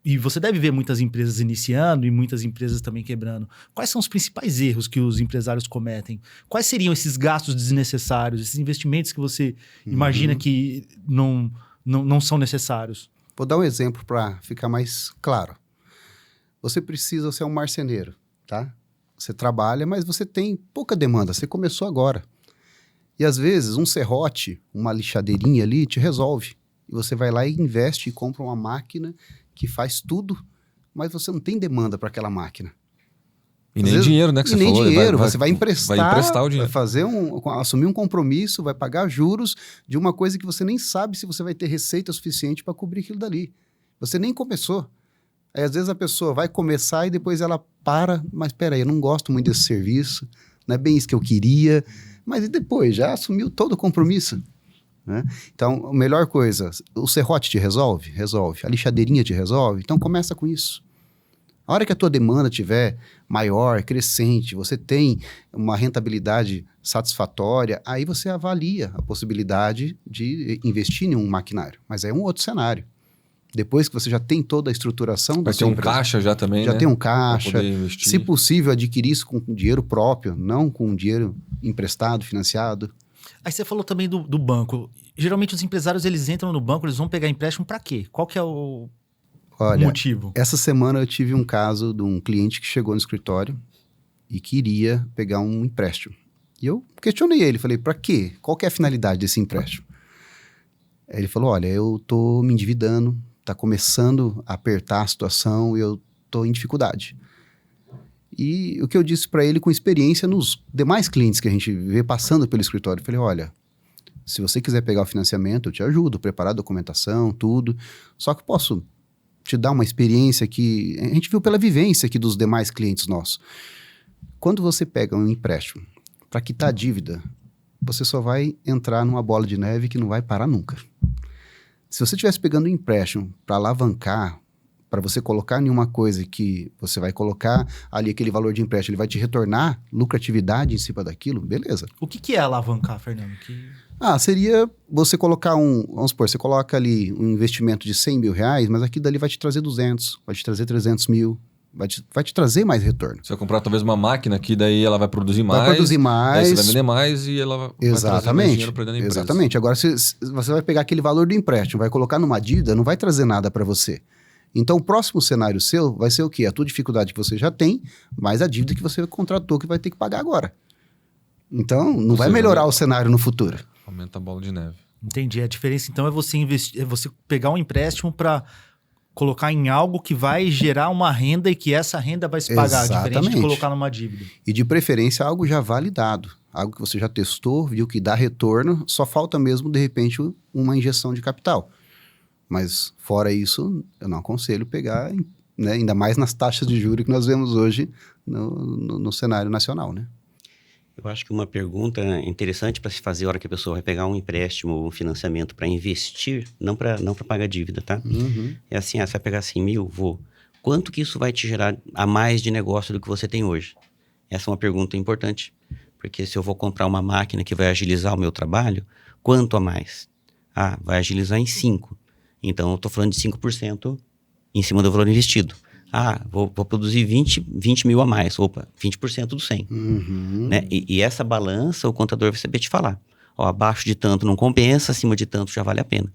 e você deve ver muitas empresas iniciando e muitas empresas também quebrando. Quais são os principais erros que os empresários cometem? Quais seriam esses gastos desnecessários, esses investimentos que você imagina que não são necessários? Vou dar um exemplo para ficar mais claro. Você precisa ser um marceneiro, tá? Você trabalha, mas você tem pouca demanda, você começou agora. E às vezes um serrote, uma lixadeirinha ali te resolve. E você vai lá e investe e compra uma máquina que faz tudo, mas você não tem demanda para aquela máquina. E nem dinheiro, né, que você falou. Nem dinheiro, você vai emprestar, vai emprestar o dinheiro. Vai fazer assumir um compromisso, vai pagar juros de uma coisa que você nem sabe se você vai ter receita suficiente para cobrir aquilo dali. Você nem começou. Aí às vezes a pessoa vai começar e depois ela para, mas peraí, eu não gosto muito desse serviço, não é bem isso que eu queria, mas e depois? Já assumiu todo o compromisso. Né? Então, a melhor coisa, o serrote te resolve? Resolve. A lixadeirinha te resolve? Então, começa com isso. A hora que a tua demanda estiver maior, crescente, você tem uma rentabilidade satisfatória, aí você avalia a possibilidade de investir em um maquinário. Mas é um outro cenário. Depois que você já tem toda a estruturação... Vai ter um caixa já também, já né? tem um caixa. Se possível, adquirir isso com dinheiro próprio, não com dinheiro emprestado, financiado. Aí você falou também do banco. Geralmente os empresários, eles entram no banco, eles vão pegar empréstimo para quê? Qual que é o motivo? Essa semana eu tive um caso de um cliente que chegou no escritório e queria pegar um empréstimo. E eu questionei ele, falei, para quê? Qual que é a finalidade desse empréstimo? Aí ele falou, olha, eu tô me endividando, tá começando a apertar a situação e eu tô em dificuldade. E o que eu disse para ele com experiência nos demais clientes que a gente vê passando pelo escritório, eu falei, olha, se você quiser pegar o financiamento, eu te ajudo, preparar a documentação, tudo, só que posso te dar uma experiência que a gente viu pela vivência aqui dos demais clientes nossos. Quando você pega um empréstimo para quitar a dívida, você só vai entrar numa bola de neve que não vai parar nunca. Se você estivesse pegando um empréstimo para alavancar, para você colocar em uma coisa que você vai colocar ali aquele valor de empréstimo, ele vai te retornar lucratividade em cima daquilo, beleza. O que é alavancar, Fernando? Seria você colocar vamos supor, você coloca ali um investimento de 100 mil reais, mas aquilo dali vai te trazer 200, vai te trazer 300 mil, vai te trazer mais retorno. Você vai comprar talvez uma máquina que daí ela vai produzir mais. Vai produzir mais. Aí você vai vender mais e ela vai trazer mais dinheiro para dentro da empresa. Exatamente. Agora, se você vai pegar aquele valor do empréstimo, vai colocar numa dívida, não vai trazer nada para você. Então, o próximo cenário seu vai ser o quê? A tua dificuldade que você já tem, mais a dívida que você contratou que vai ter que pagar agora. Então, não vai melhorar o cenário no futuro. Aumenta a bola de neve. Entendi. A diferença, então, é você investir, é você pegar um empréstimo para colocar em algo que vai gerar uma renda e que essa renda vai se pagar, diferente de colocar numa dívida. E de preferência algo já validado, algo que você já testou, viu que dá retorno, só falta mesmo, de repente, uma injeção de capital. Mas fora isso, eu não aconselho pegar, né, ainda mais nas taxas de juros que nós vemos hoje no cenário nacional, né? Eu acho que uma pergunta interessante para se fazer a hora que a pessoa vai pegar um empréstimo ou um financiamento para investir, não para pagar dívida, tá? É assim, você vai pegar 100 mil, quanto que isso vai te gerar a mais de negócio do que você tem hoje? Essa é uma pergunta importante, porque se eu vou comprar uma máquina que vai agilizar o meu trabalho, quanto a mais? Vai agilizar em 5%. Então, eu estou falando de 5% em cima do valor investido. Vou produzir 20 mil a mais. Opa, 20% do 100. Né? E essa balança, o contador vai saber te falar. Abaixo de tanto não compensa, acima de tanto já vale a pena.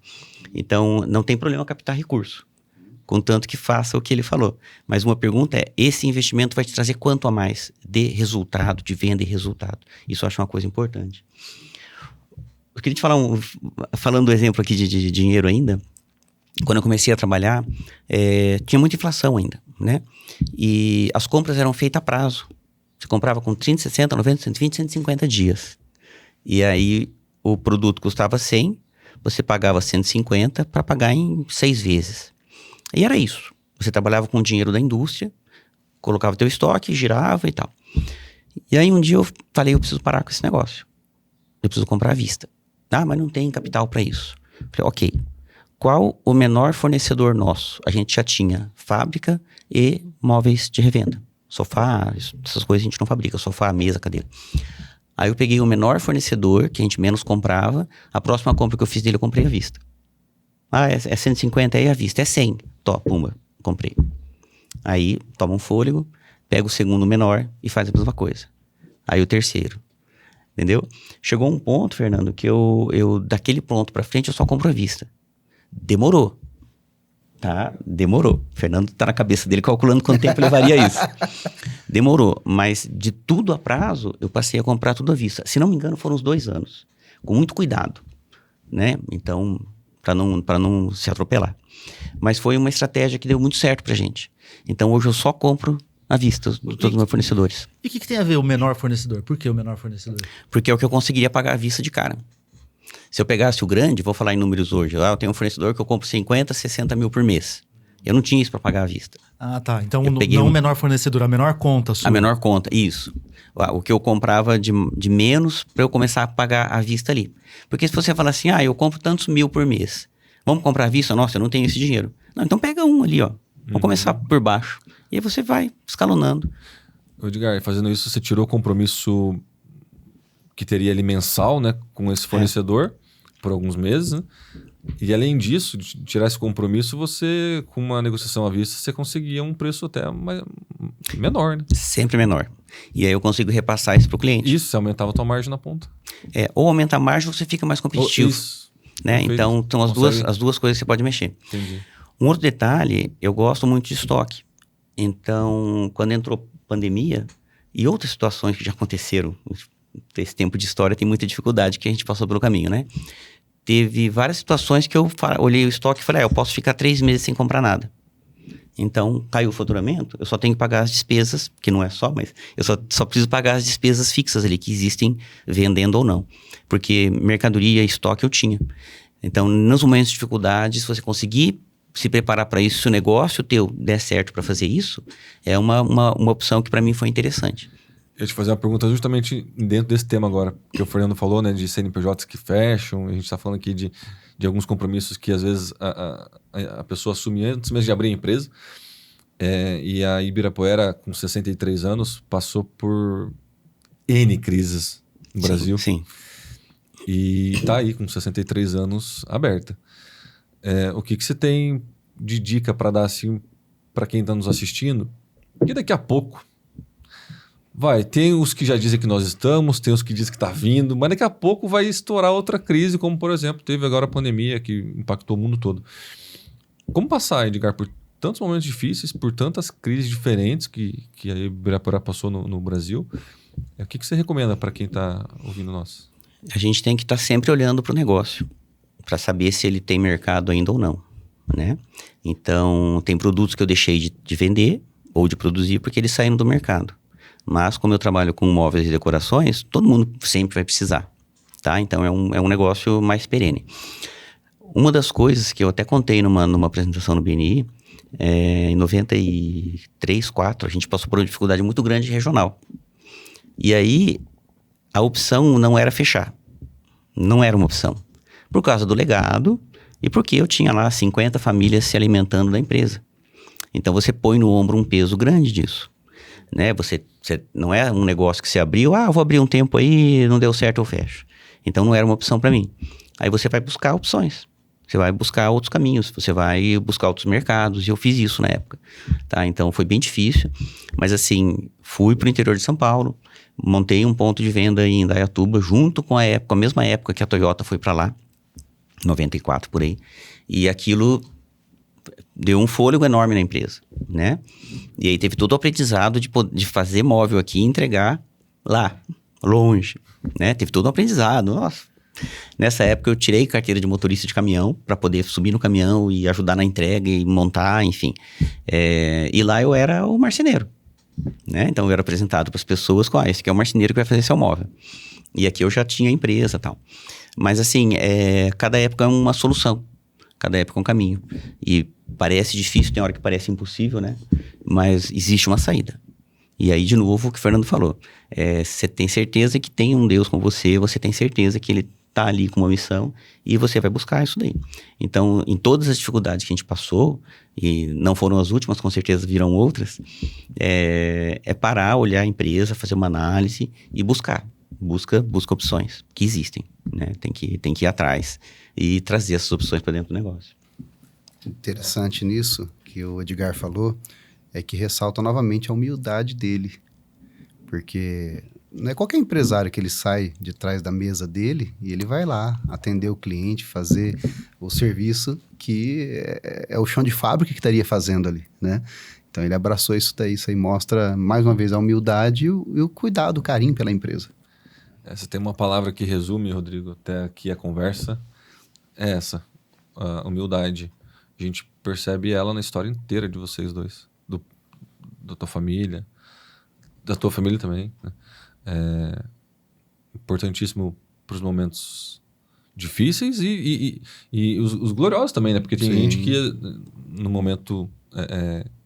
Então, não tem problema captar recurso, contanto que faça o que ele falou. Mas uma pergunta é, esse investimento vai te trazer quanto a mais de resultado, de venda e resultado? Isso eu acho uma coisa importante. Eu queria te falar, falando do exemplo aqui de dinheiro ainda, quando eu comecei a trabalhar, tinha muita inflação ainda, né? E as compras eram feitas a prazo. Você comprava com 30, 60, 90, 120, 150 dias. E aí, o produto custava 100, você pagava 150 para pagar em 6 vezes. E era isso. Você trabalhava com o dinheiro da indústria, colocava teu estoque, girava e tal. E aí, um dia eu falei, eu preciso parar com esse negócio. Eu preciso comprar à vista. Mas não tem capital para isso. Eu falei, ok. Qual o menor fornecedor nosso? A gente já tinha fábrica e móveis de revenda. Sofá, essas coisas a gente não fabrica. Sofá, mesa, cadeira. Aí eu peguei o menor fornecedor, que a gente menos comprava. A próxima compra que eu fiz dele, eu comprei à vista. Ah, é 150 aí à vista. É 100. Tó, pumba, comprei. Aí, toma um fôlego, pega o segundo menor e faz a mesma coisa. Aí o terceiro. Entendeu? Chegou um ponto, Fernando, que eu daquele ponto pra frente, eu só compro à vista. Demorou. Tá? Demorou. O Fernando tá na cabeça dele calculando quanto tempo levaria isso. Demorou. Mas de tudo a prazo, eu passei a comprar tudo à vista. Se não me engano, foram uns 2 anos. Com muito cuidado. Né? Então, para não se atropelar. Mas foi uma estratégia que deu muito certo pra gente. Então, hoje eu só compro à vista todos os meus fornecedores. E o que tem a ver o menor fornecedor? Por que o menor fornecedor? Porque é o que eu conseguiria pagar à vista de cara. Se eu pegasse o grande, vou falar em números hoje, eu tenho um fornecedor que eu compro 50, 60 mil por mês. Eu não tinha isso para pagar à vista. Ah, tá. Então não o menor fornecedor, a menor conta sua. A menor conta, isso. O que eu comprava de menos para eu começar a pagar à vista ali. Porque se você falar assim, eu compro tantos mil por mês, vamos comprar à vista? Nossa, eu não tenho esse dinheiro. Não, então pega um ali, ó. Vamos começar por baixo. E aí você vai escalonando. Edgar, fazendo isso, você tirou o compromisso que teria ali mensal, né, com esse fornecedor por alguns meses, né? E além disso, de tirar esse compromisso, você, com uma negociação à vista, você conseguia um preço até menor, né? Sempre menor. E aí eu consigo repassar isso para o cliente. Isso, você aumentava a tua margem na ponta. Ou aumenta a margem ou você fica mais competitivo. Isso. Né? Perfeito. Então, são as duas coisas que você pode mexer. Entendi. Um outro detalhe, eu gosto muito de estoque. Então, quando entrou pandemia e outras situações que já aconteceram, esse tempo de história tem muita dificuldade que a gente passou pelo caminho, né? Teve várias situações que eu olhei o estoque e falei, eu posso ficar 3 meses sem comprar nada. Então, caiu o faturamento, eu só tenho que pagar as despesas, que não é só, mas eu só preciso pagar as despesas fixas ali, que existem vendendo ou não. Porque mercadoria e estoque eu tinha. Então, nos momentos de dificuldade, se você conseguir se preparar para isso, se o negócio teu der certo para fazer isso, é uma opção que para mim foi interessante. Eu ia te fazer uma pergunta justamente dentro desse tema agora, que o Fernando falou, né, de CNPJs que fecham, a gente está falando aqui de alguns compromissos que às vezes a pessoa assume antes mesmo de abrir a empresa, e a Ibirapuera, com 63 anos, passou por N crises no Brasil. Sim. E está aí com 63 anos aberta. O que você tem de dica para dar assim para quem está nos assistindo? Que daqui a pouco tem os que já dizem que nós estamos, tem os que dizem que está vindo, mas daqui a pouco vai estourar outra crise, como por exemplo teve agora a pandemia que impactou o mundo todo. Como passar, Edgar, por tantos momentos difíceis, por tantas crises diferentes que a Ibirapuera passou no Brasil? O que você recomenda para quem está ouvindo nós? A gente tem que estar sempre olhando para o negócio, para saber se ele tem mercado ainda ou não, né? Então, tem produtos que eu deixei de vender ou de produzir porque eles saíram do mercado. Mas, como eu trabalho com móveis e decorações, todo mundo sempre vai precisar, tá? Então, é um negócio mais perene. Uma das coisas que eu até contei numa apresentação no BNI, em 93, 94, a gente passou por uma dificuldade muito grande regional. E aí, a opção não era fechar. Não era uma opção. Por causa do legado e porque eu tinha lá 50 famílias se alimentando da empresa. Então, você põe no ombro um peso grande disso. Né? Você não é um negócio que você abriu, eu vou abrir um tempo aí, não deu certo, eu fecho. Então, não era uma opção para mim. Aí você vai buscar opções. Você vai buscar outros caminhos, você vai buscar outros mercados, e eu fiz isso na época. Tá? Então, foi bem difícil, mas assim, fui para o interior de São Paulo, montei um ponto de venda em Indaiatuba, junto com a mesma época que a Toyota foi para lá, 94 por aí, e aquilo deu um fôlego enorme na empresa, né? E aí teve todo o aprendizado de fazer móvel aqui e entregar lá, longe, né? Teve todo o aprendizado, nossa. Nessa época eu tirei carteira de motorista de caminhão para poder subir no caminhão e ajudar na entrega e montar, enfim. E lá eu era o marceneiro, né? Então eu era apresentado para as pessoas com, esse aqui é o marceneiro que vai fazer seu móvel. E aqui eu já tinha empresa e tal. Mas assim, cada época é uma solução, cada época é um caminho. E parece difícil, tem hora que parece impossível, né? Mas existe uma saída. E aí, de novo, o que o Fernando falou. Você tem certeza que tem um Deus com você, você tem certeza que ele tá ali com uma missão e você vai buscar isso daí. Então, em todas as dificuldades que a gente passou, e não foram as últimas, com certeza virão outras, é parar, olhar a empresa, fazer uma análise e buscar. Busca opções que existem, né? Tem que ir atrás e trazer essas opções para dentro do negócio. Interessante nisso que o Edgar falou é que ressalta novamente a humildade dele, porque não é qualquer empresário que ele sai de trás da mesa dele e ele vai lá atender o cliente, fazer o serviço que é o chão de fábrica que estaria fazendo ali, né? Então ele abraçou isso daí, isso aí mostra mais uma vez a humildade e o cuidado, o carinho pela empresa. Você tem uma palavra que resume, Rodrigo, até aqui a conversa, é essa, a humildade. A gente percebe ela na história inteira de vocês dois, da tua família também, né? Importantíssimo para os momentos difíceis e os gloriosos também, né? Porque tem gente que no momento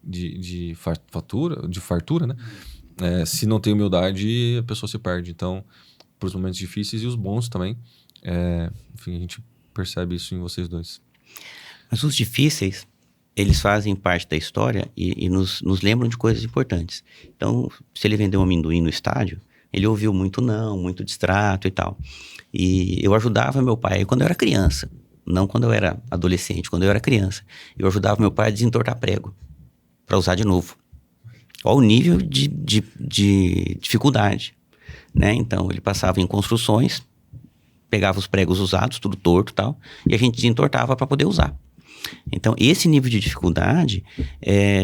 de fartura, né? Se não tem humildade, a pessoa se perde. Então, para os momentos difíceis e os bons também, enfim, a gente percebe isso em vocês dois. Mas os difíceis, eles fazem parte da história e nos lembram de coisas importantes. Então, se ele vendeu um amendoim no estádio, ele ouviu muito não, muito distrato e tal. E eu ajudava meu pai quando eu era criança, não quando eu era adolescente, quando eu era criança. Eu ajudava meu pai a desentortar prego, para usar de novo. Olha o nível de dificuldade, né? Então, ele passava em construções, pegava os pregos usados, tudo torto e tal, e a gente desentortava para poder usar. Então, esse nível de dificuldade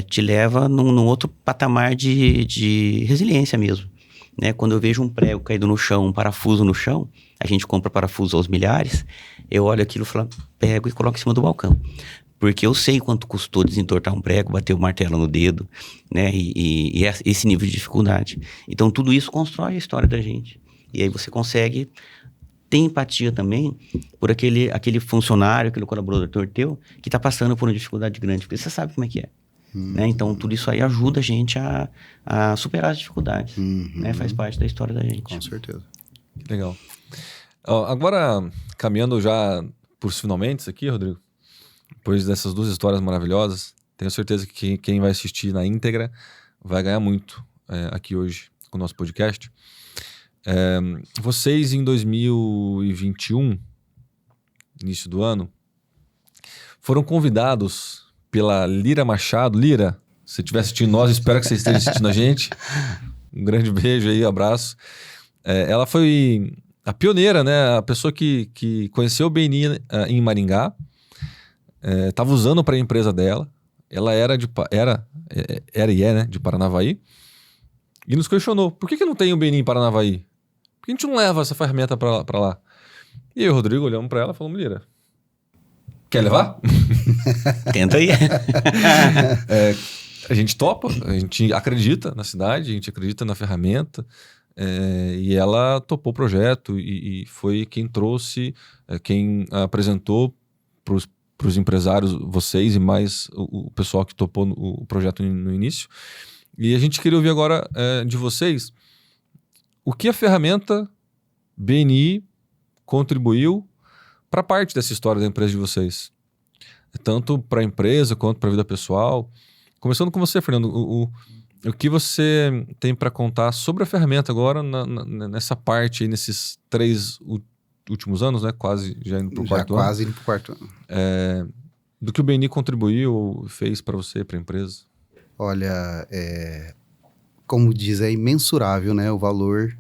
te leva num outro patamar de resiliência mesmo, né? Quando eu vejo um prego caído no chão, um parafuso no chão, a gente compra parafuso aos milhares, eu olho aquilo, pego e coloco em cima do balcão. Porque eu sei quanto custou desentortar um prego, bater o martelo no dedo, né? E esse nível de dificuldade. Então, tudo isso constrói a história da gente. E aí você consegue ter empatia também por aquele funcionário, aquele colaborador teu, que está passando por uma dificuldade grande. Porque você sabe como é que é. Né? Então, tudo isso aí ajuda a gente a superar as dificuldades. Né? Faz parte da história da gente. Com certeza. Legal. Agora, caminhando já por os finalmente aqui, Rodrigo, depois dessas duas histórias maravilhosas, tenho certeza que quem vai assistir na íntegra vai ganhar muito aqui hoje com o nosso podcast. Vocês em 2021, início do ano, foram convidados pela Lira Machado. Lira, se você estiver assistindo nós, espero que você esteja assistindo a gente. Um grande beijo aí, abraço. Ela foi a pioneira, né? A pessoa que conheceu o BNI em Maringá. Estava usando para a empresa dela. Ela era e é, né, de Paranavaí. E nos questionou, por que não tem o BNI em Paranavaí? Por que a gente não leva essa ferramenta para lá? E eu e o Rodrigo olhamos para ela e falamos, Lira, quer levar? Tenta aí. A gente topa, a gente acredita na cidade, a gente acredita na ferramenta. E ela topou o projeto e foi quem trouxe, quem apresentou para os empresários, vocês e mais o pessoal que topou o projeto no início. E a gente queria ouvir agora de vocês o que a ferramenta BNI contribuiu para parte dessa história da empresa de vocês. Tanto para a empresa quanto para a vida pessoal. Começando com você, Fernando, o que você tem para contar sobre a ferramenta agora nessa parte aí, nesses 3 últimos anos, né? Quase já indo para o quarto ano. Quase indo para o quarto ano. Do que o BNI contribuiu, fez para você, para a empresa? Olha, como diz, é imensurável, né, o valor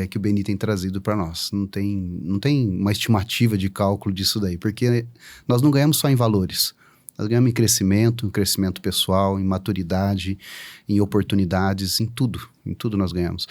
que o BNI tem trazido para nós. Não tem uma estimativa de cálculo disso daí, porque nós não ganhamos só em valores. Nós ganhamos em crescimento pessoal, em maturidade, em oportunidades, em tudo nós ganhamos.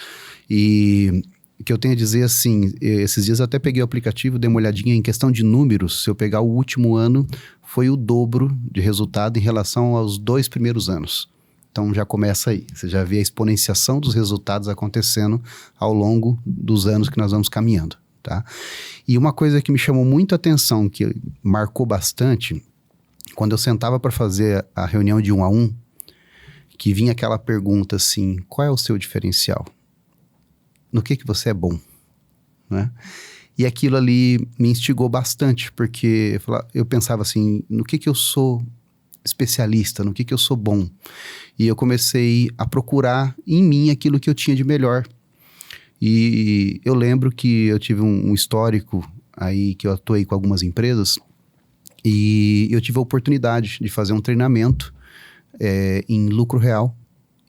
E o que eu tenho a dizer, assim, esses dias eu até peguei o aplicativo, dei uma olhadinha em questão de números. Se eu pegar o último ano, foi o dobro de resultado em relação aos 2 primeiros anos. Então já começa aí, você já vê a exponenciação dos resultados acontecendo ao longo dos anos que nós vamos caminhando, tá? E uma coisa que me chamou muito a atenção, que marcou bastante, quando eu sentava para fazer a reunião de 1 a 1, que vinha aquela pergunta assim, qual é o seu diferencial? No que você é bom? Né? E aquilo ali me instigou bastante, porque eu pensava assim, no que eu sou especialista, no que eu sou bom. E eu comecei a procurar em mim aquilo que eu tinha de melhor. E eu lembro que eu tive um histórico aí, que eu atuei com algumas empresas, e eu tive a oportunidade de fazer um treinamento em lucro real,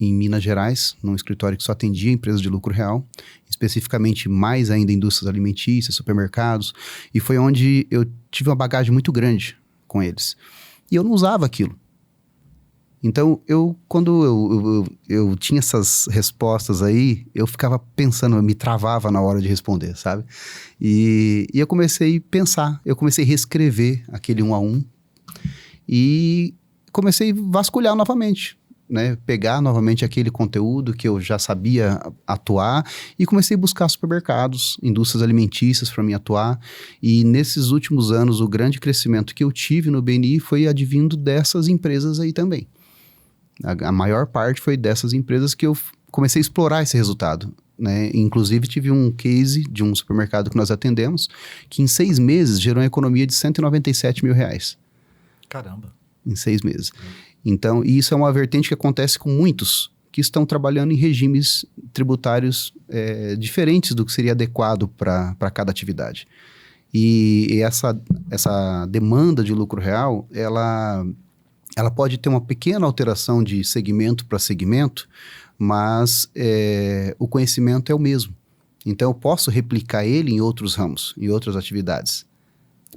em Minas Gerais, num escritório que só atendia empresas de lucro real, especificamente mais ainda indústrias alimentícias, supermercados, e foi onde eu tive uma bagagem muito grande com eles. E eu não usava aquilo. Então, quando eu tinha essas respostas aí, eu ficava pensando, eu me travava na hora de responder, sabe? E eu comecei a pensar, eu comecei a reescrever aquele 1 a 1 e comecei a vasculhar novamente, né? Pegar novamente aquele conteúdo que eu já sabia atuar e comecei a buscar supermercados, indústrias alimentícias para mim atuar. E nesses últimos anos, o grande crescimento que eu tive no BNI foi advindo dessas empresas aí também. A maior parte foi dessas empresas que eu comecei a explorar esse resultado, né? Inclusive, tive um case de um supermercado que nós atendemos, que em 6 meses gerou uma economia de R$197 mil. Caramba! Em 6 meses. Então, isso é uma vertente que acontece com muitos que estão trabalhando em regimes tributários diferentes do que seria adequado para cada atividade. E essa demanda de lucro real, ela pode ter uma pequena alteração de segmento para segmento, mas o conhecimento é o mesmo. Então, eu posso replicar ele em outros ramos, em outras atividades.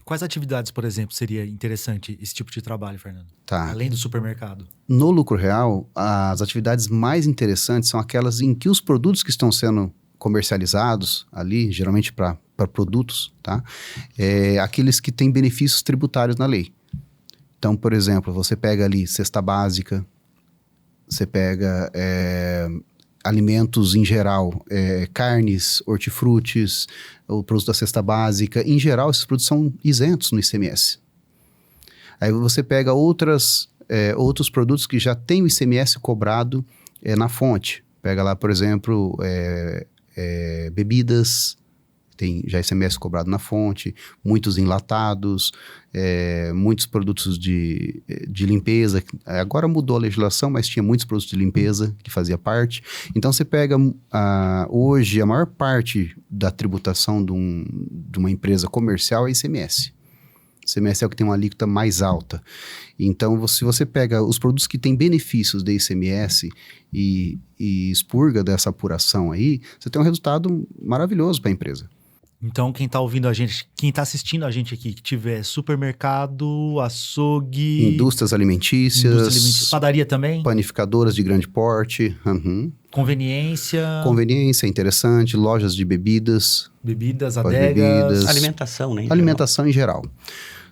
Quais atividades, por exemplo, seria interessante esse tipo de trabalho, Fernando? Tá. Além do supermercado. No lucro real, as atividades mais interessantes são aquelas em que os produtos que estão sendo comercializados ali, geralmente para produtos, tá? Aqueles que têm benefícios tributários na lei. Então, por exemplo, você pega ali cesta básica, você pega alimentos em geral, carnes, hortifrutis, o produto da cesta básica. Em geral, esses produtos são isentos no ICMS. Aí você pega outros produtos que já têm o ICMS cobrado na fonte. Pega lá, por exemplo, bebidas, tem já ICMS cobrado na fonte, muitos enlatados, muitos produtos de limpeza. Agora mudou a legislação, mas tinha muitos produtos de limpeza que fazia parte. Então, você pega hoje, a maior parte da tributação de uma empresa comercial é ICMS. ICMS é o que tem uma alíquota mais alta. Então, se você pega os produtos que têm benefícios de ICMS e expurga dessa apuração aí, você tem um resultado maravilhoso para a empresa. Então, quem está ouvindo a gente, quem está assistindo a gente aqui, que tiver supermercado, açougue... Indústrias alimentícias... Padaria também? Panificadoras de grande porte. Uhum. Conveniência... Conveniência, interessante. Lojas de bebidas. Bebidas, adegas... Alimentação, né? Alimentação em geral.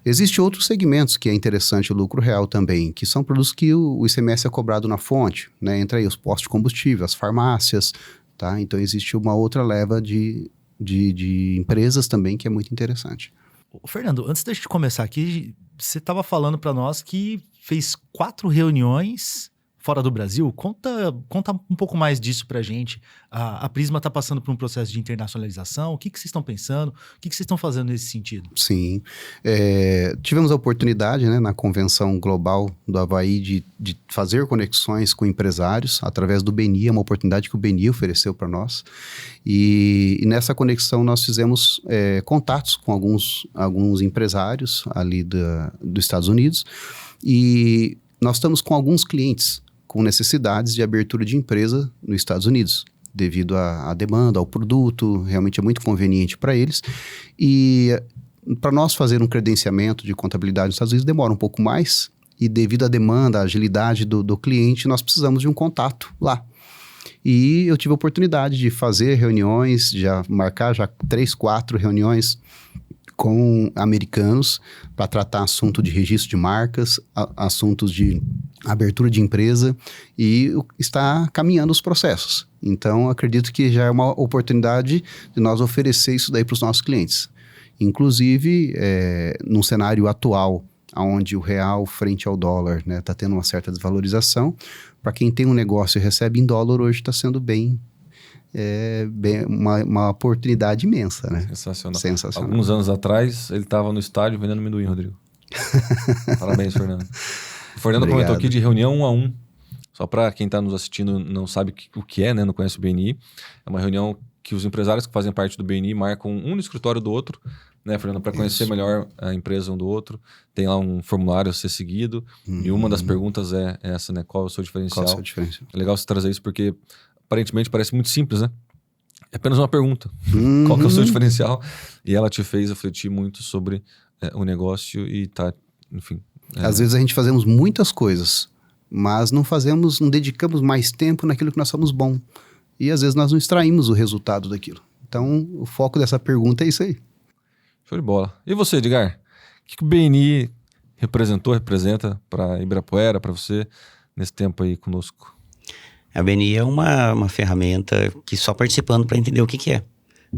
Existem outros segmentos que é interessante o lucro real também, que são produtos que o ICMS é cobrado na fonte, né? Entra aí os postos de combustível, as farmácias, tá? Então, existe uma outra leva de empresas também que é muito interessante. Fernando, antes da gente começar aqui, você estava falando para nós que fez 4 reuniões fora do Brasil. Conta um pouco mais disso para a gente. A Prisma está passando por um processo de internacionalização. O que vocês estão pensando? O que vocês estão fazendo nesse sentido? Sim. Tivemos a oportunidade, né, na Convenção Global do Havaí de fazer conexões com empresários através do BNI, uma oportunidade que o BNI ofereceu para nós. E nessa conexão nós fizemos contatos com alguns empresários ali dos Estados Unidos. E nós estamos com alguns clientes com necessidades de abertura de empresa nos Estados Unidos, devido à demanda, ao produto, realmente é muito conveniente para eles. E para nós fazer um credenciamento de contabilidade nos Estados Unidos demora um pouco mais, e devido à demanda, à agilidade do cliente, nós precisamos de um contato lá. E eu tive a oportunidade de fazer reuniões, marcar 3, 4 reuniões com americanos para tratar assunto de registro de marcas, assuntos de abertura de empresa, e está caminhando os processos. Então, acredito que já é uma oportunidade de nós oferecer isso daí para os nossos clientes. Inclusive, num cenário atual, onde o real frente ao dólar está tendo uma certa desvalorização, para quem tem um negócio e recebe em dólar, hoje está sendo bem é uma oportunidade imensa, né? Sensacional. Sensacional. Alguns anos atrás, ele estava no estádio vendendo amendoim, Rodrigo. Parabéns, Fernando. O Fernando comentou aqui de reunião 1 a 1. Só para quem está nos assistindo não sabe o que é, né? Não conhece o BNI. É uma reunião que os empresários que fazem parte do BNI marcam um no escritório do outro, né, Fernando? Para conhecer melhor a empresa um do outro. Tem lá um formulário a ser seguido. E uma das perguntas é essa, né? Qual é o seu diferencial? Qual é o seu diferencial? É legal você trazer isso porque aparentemente parece muito simples, né? É apenas uma pergunta. Qual que é o seu diferencial? E ela te fez refletir muito sobre o negócio e tá, enfim... Às vezes a gente fazemos muitas coisas, mas não dedicamos mais tempo naquilo que nós somos bom. E às vezes nós não extraímos o resultado daquilo. Então, o foco dessa pergunta é isso aí. Show de bola. E você, Edgar? O que o BNI representa para Ibirapuera, para você, nesse tempo aí conosco? A BNI é uma ferramenta que só participando para entender o que é,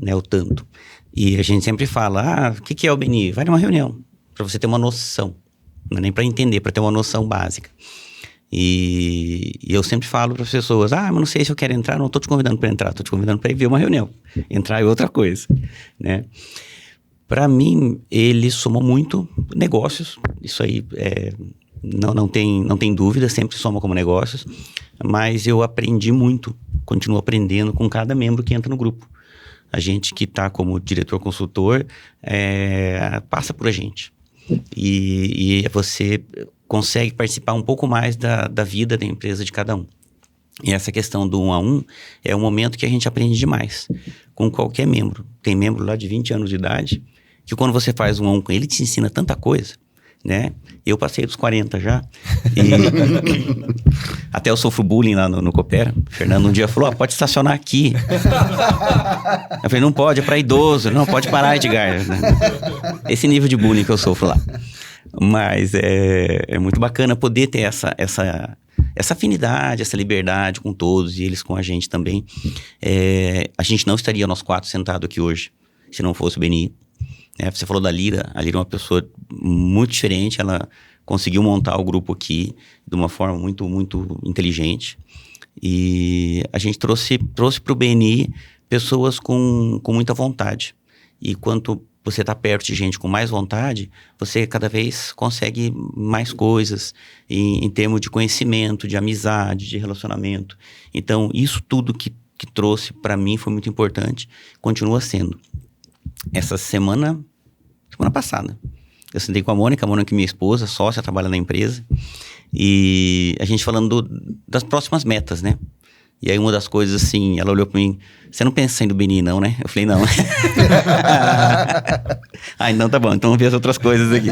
né, o tanto. E a gente sempre fala, o que é o BNI? Vai numa reunião, para você ter uma noção. Não é nem para entender, para ter uma noção básica. E eu sempre falo para as pessoas, mas não sei se eu quero entrar, não estou te convidando para entrar, estou te convidando para ir ver uma reunião. Entrar é outra coisa, né? Para mim, ele somou muito negócios, isso aí não tem dúvida, sempre soma como negócios, mas eu aprendi muito, continuo aprendendo com cada membro que entra no grupo. A gente que está como diretor consultor passa por a gente. E você consegue participar um pouco mais da vida da empresa de cada um. E essa questão do 1 a 1 é um momento que a gente aprende demais com qualquer membro. Tem membro lá de 20 anos de idade que quando você faz 1 a 1 com ele te ensina tanta coisa, né? Eu passei dos 40 já e até eu sofro bullying lá no Coopera. O Fernando um dia falou, pode estacionar aqui. Eu falei, não pode, é para idoso. Não, pode parar, Edgar. Esse nível de bullying que eu sofro lá. Mas é muito bacana poder ter essa afinidade, essa liberdade com todos e eles com a gente também. A gente não estaria nós 4 sentados aqui hoje se não fosse o BNI. Você falou da Lira. A Lira é uma pessoa muito diferente. Ela conseguiu montar o grupo aqui de uma forma muito, muito inteligente. E a gente trouxe para o BNI pessoas com muita vontade. E quanto você está perto de gente com mais vontade, você cada vez consegue mais coisas em termos de conhecimento, de amizade, de relacionamento. Então, isso tudo que trouxe para mim foi muito importante, continua sendo. Essa semana passada, eu sentei com a Mônica que é minha esposa, sócia, trabalha na empresa, e a gente falando das próximas metas, né? E aí uma das coisas assim, ela olhou pra mim, você não pensa em do BNI não, né? Eu falei, não. Então tá bom, então vamos ver as outras coisas aqui.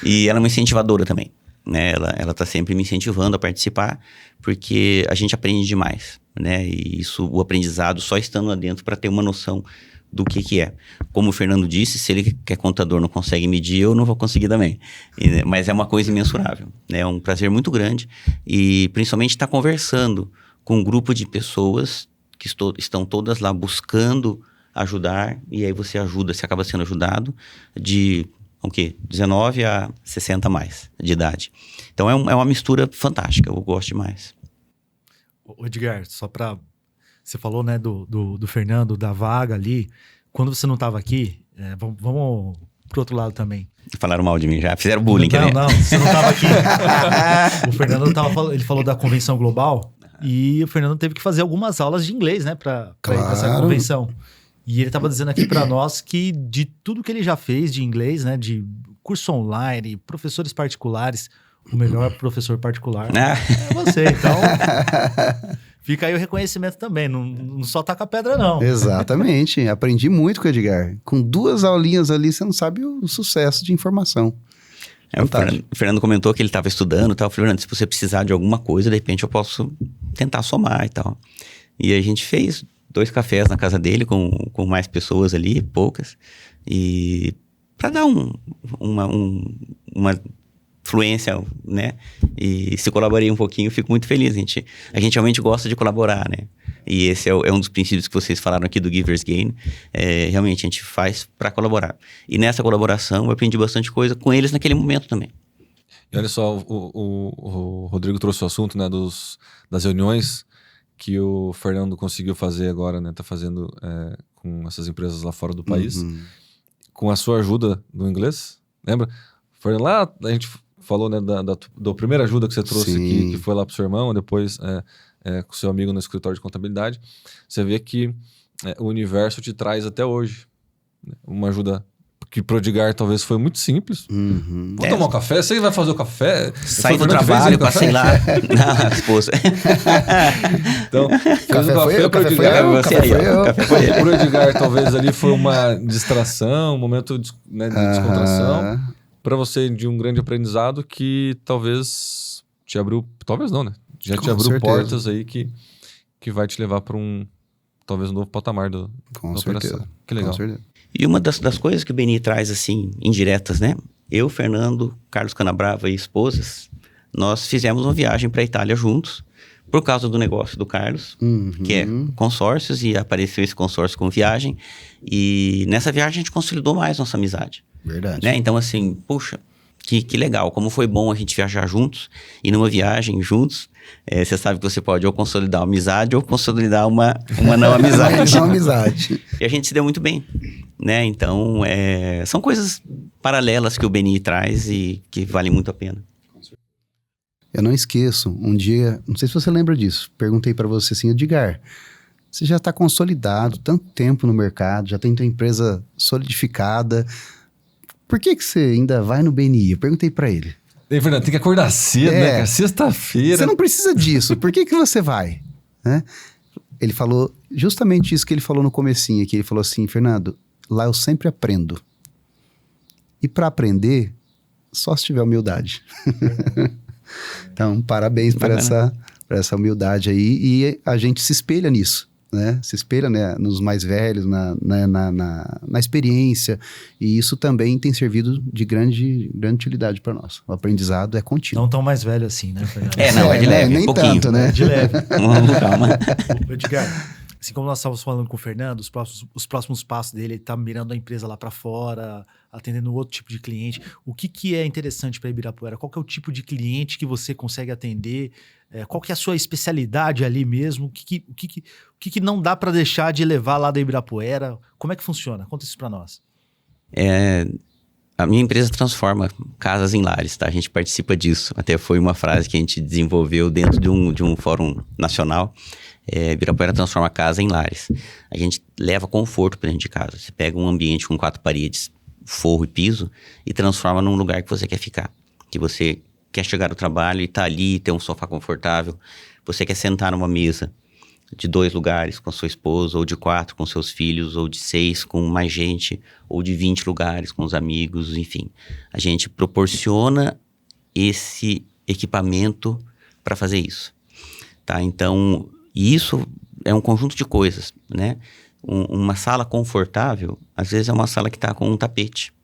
E ela é uma incentivadora também, né? Ela tá sempre me incentivando a participar, porque a gente aprende demais, né? E o aprendizado só estando lá dentro para ter uma noção do que é. Como o Fernando disse, se ele que é contador não consegue medir, eu não vou conseguir também. Mas é uma coisa imensurável, né? É um prazer muito grande e principalmente estar conversando com um grupo de pessoas que estão todas lá buscando ajudar e aí você acaba sendo ajudado de 19 a 60 mais de idade. Então é uma mistura fantástica, eu gosto demais. Edgar, só para... Você falou, né, do Fernando, da vaga ali. Quando você não estava aqui, vamos pro outro lado também. Falaram mal de mim já, fizeram bullying. Não, você não estava aqui. O Fernando ele falou da convenção global e o Fernando teve que fazer algumas aulas de inglês, né, para ir para essa convenção. E ele estava dizendo aqui para nós que de tudo que ele já fez de inglês, né, de curso online, professores particulares, o melhor professor particular é você, então... Fica aí o reconhecimento também, não só taca pedra não. Exatamente, aprendi muito com o Edgar. Com 2 aulinhas ali, você não sabe o sucesso de informação. O Fernando comentou que ele estava estudando e tal. Eu falei, Fernando, se você precisar de alguma coisa, de repente eu posso tentar somar e tal. E a gente fez 2 cafés na casa dele com mais pessoas ali, poucas. E para dar uma fluência, né? E se colaborei um pouquinho, eu fico muito feliz. A gente realmente gosta de colaborar, né? E esse é um dos princípios que vocês falaram aqui do Givers Gain. Realmente a gente faz para colaborar. E nessa colaboração eu aprendi bastante coisa com eles naquele momento também. E olha só, o Rodrigo trouxe o assunto, né, das reuniões que o Fernando conseguiu fazer agora, né? Tá fazendo com essas empresas lá fora do país. Com a sua ajuda no inglês, lembra? Foi lá, a gente falou, né, da primeira ajuda que você trouxe aqui, que foi lá pro seu irmão, depois com seu amigo no escritório de contabilidade. Você vê que o universo te traz até hoje, né? Uma ajuda que pro Edgar talvez foi muito simples. Vou tomar um café, você vai fazer o café. Sai do trabalho, passei lá na esposa. Então, fez o café pro Edgar. Pro Edgar talvez ali foi uma distração, um momento de descontração. Para você de um grande aprendizado que talvez te abriu, talvez não, né? Já te abriu portas aí que vai te levar para talvez um novo patamar da operação. Que legal. E uma das coisas que o Beni traz, assim, indiretas, né? Eu, Fernando, Carlos Canabrava e esposas, nós fizemos uma viagem para a Itália juntos, por causa do negócio do Carlos, que é consórcios, e apareceu esse consórcio com viagem. E nessa viagem a gente consolidou mais nossa amizade. Verdade. Né? Então, assim, puxa, que legal, como foi bom a gente viajar juntos, e numa viagem juntos, você sabe que você pode ou consolidar uma amizade ou consolidar uma não amizade. Não amizade. E a gente se deu muito bem, né? Então, são coisas paralelas que o Beni traz e que valem muito a pena. Eu não esqueço, um dia, não sei se você lembra disso, perguntei para você assim, Edgar, você já está consolidado, tanto tempo no mercado, já tem tua empresa solidificada, por que você ainda vai no BNI? Eu perguntei para ele. Ei, Fernando, tem que acordar cedo, né, cara? Sexta-feira. Você não precisa disso, por que você vai? Né? Ele falou justamente isso que ele falou no comecinho aqui, ele falou assim, Fernando, lá eu sempre aprendo. E para aprender, só se tiver humildade. Então, parabéns por essa humildade aí, e a gente se espelha nisso. Né? Se espelha, né, nos mais velhos, na experiência, e isso também tem servido de grande utilidade para nós. O aprendizado é contínuo. Não tão mais velho assim, né, Fernando? Não, é de leve, nem pouquinho. Tanto, né? De leve. Calma. Edgar, assim como nós estávamos falando com o Fernando, os próximos passos dele, ele está mirando a empresa lá para fora, atendendo outro tipo de cliente. O que é interessante para Ibirapuera? Qual que é o tipo de cliente que você consegue atender? Qual que é a sua especialidade ali mesmo? O que não dá para deixar de levar lá da Ibirapuera? Como é que funciona? Conta isso para nós. A minha empresa transforma casas em lares, tá? A gente participa disso. Até foi uma frase que a gente desenvolveu dentro de um fórum nacional. Ibirapuera transforma casa em lares. A gente leva conforto para dentro de casa. Você pega um ambiente com 4 paredes, forro e piso, e transforma num lugar que você quer ficar. Que você quer chegar ao trabalho e tá ali, ter um sofá confortável. Você quer sentar numa mesa de 2 lugares com sua esposa, ou de 4 com seus filhos, ou de 6 com mais gente, ou de 20 lugares com os amigos, enfim. A gente proporciona esse equipamento para fazer isso. Tá? Então, isso é um conjunto de coisas, né? Uma sala confortável, às vezes é uma sala que está com um tapete,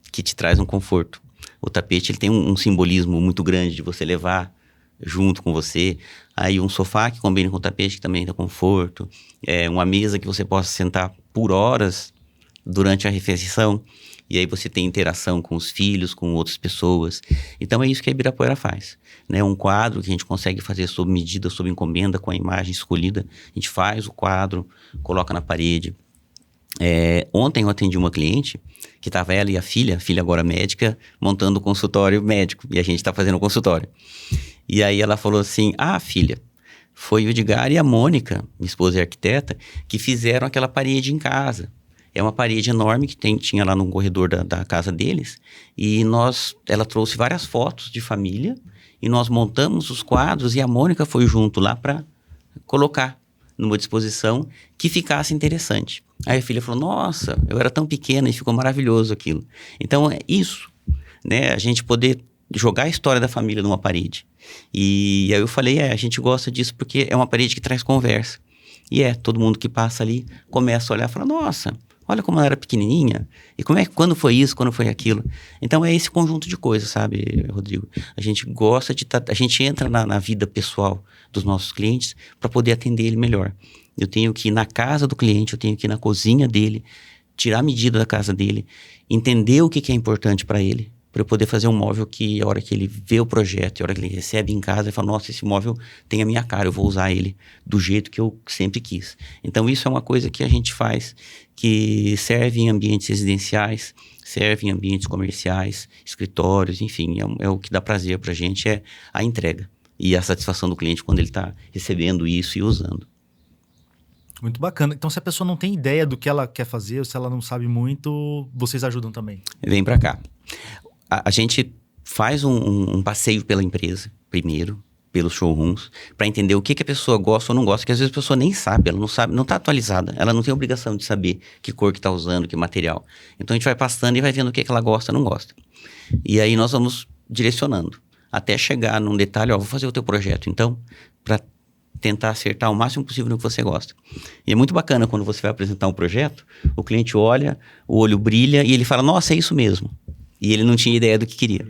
que te traz um conforto. O tapete, ele tem um simbolismo muito grande de você levar junto com você. Aí um sofá que combina com o tapete, que também dá conforto. Uma mesa que você possa sentar por horas durante a refeição. E aí você tem interação com os filhos, com outras pessoas. Então é isso que a Ibirapuera faz, né? Um quadro que a gente consegue fazer sob medida, sob encomenda, com a imagem escolhida. A gente faz o quadro, coloca na parede. Ontem eu atendi uma cliente que estava ela e a filha agora médica, montando o consultório médico. E a gente está fazendo o consultório. E aí ela falou assim, filha, foi o Edgar e a Mônica, minha esposa e arquiteta, que fizeram aquela parede em casa. É uma parede enorme que tinha lá no corredor da casa deles. E ela trouxe várias fotos de família e nós montamos os quadros e a Mônica foi junto lá para colocar numa disposição que ficasse interessante. Aí a filha falou, nossa, eu era tão pequena e ficou maravilhoso aquilo. Então é isso, né? A gente poder jogar a história da família numa parede. E aí eu falei, a gente gosta disso porque é uma parede que traz conversa. E todo mundo que passa ali começa a olhar e fala, nossa, olha como ela era pequenininha. E quando foi isso, quando foi aquilo. Então é esse conjunto de coisas, sabe, Rodrigo? A gente gosta a gente entra na vida pessoal dos nossos clientes para poder atender ele melhor. Eu tenho que ir na casa do cliente, eu tenho que ir na cozinha dele, tirar a medida da casa dele, entender o que é importante para ele, para eu poder fazer um móvel que a hora que ele vê o projeto, a hora que ele recebe em casa, ele fala, nossa, esse móvel tem a minha cara, eu vou usar ele do jeito que eu sempre quis. Então isso é uma coisa que a gente faz, que serve em ambientes residenciais, serve em ambientes comerciais, escritórios, enfim, é o que dá prazer pra gente, é a entrega e a satisfação do cliente quando ele está recebendo isso e usando. Muito bacana. Então, se a pessoa não tem ideia do que ela quer fazer, ou se ela não sabe muito, vocês ajudam também? Vem para cá. A gente faz um passeio pela empresa, primeiro, pelos showrooms, para entender o que a pessoa gosta ou não gosta, porque às vezes a pessoa nem sabe, ela não sabe, não está atualizada, ela não tem obrigação de saber que cor que está usando, que material. Então, a gente vai passando e vai vendo o que ela gosta ou não gosta. E aí, nós vamos direcionando, até chegar num detalhe, vou fazer o teu projeto, então, para tentar acertar o máximo possível no que você gosta. E é muito bacana quando você vai apresentar um projeto, o cliente olha, o olho brilha e ele fala, nossa, é isso mesmo. E ele não tinha ideia do que queria.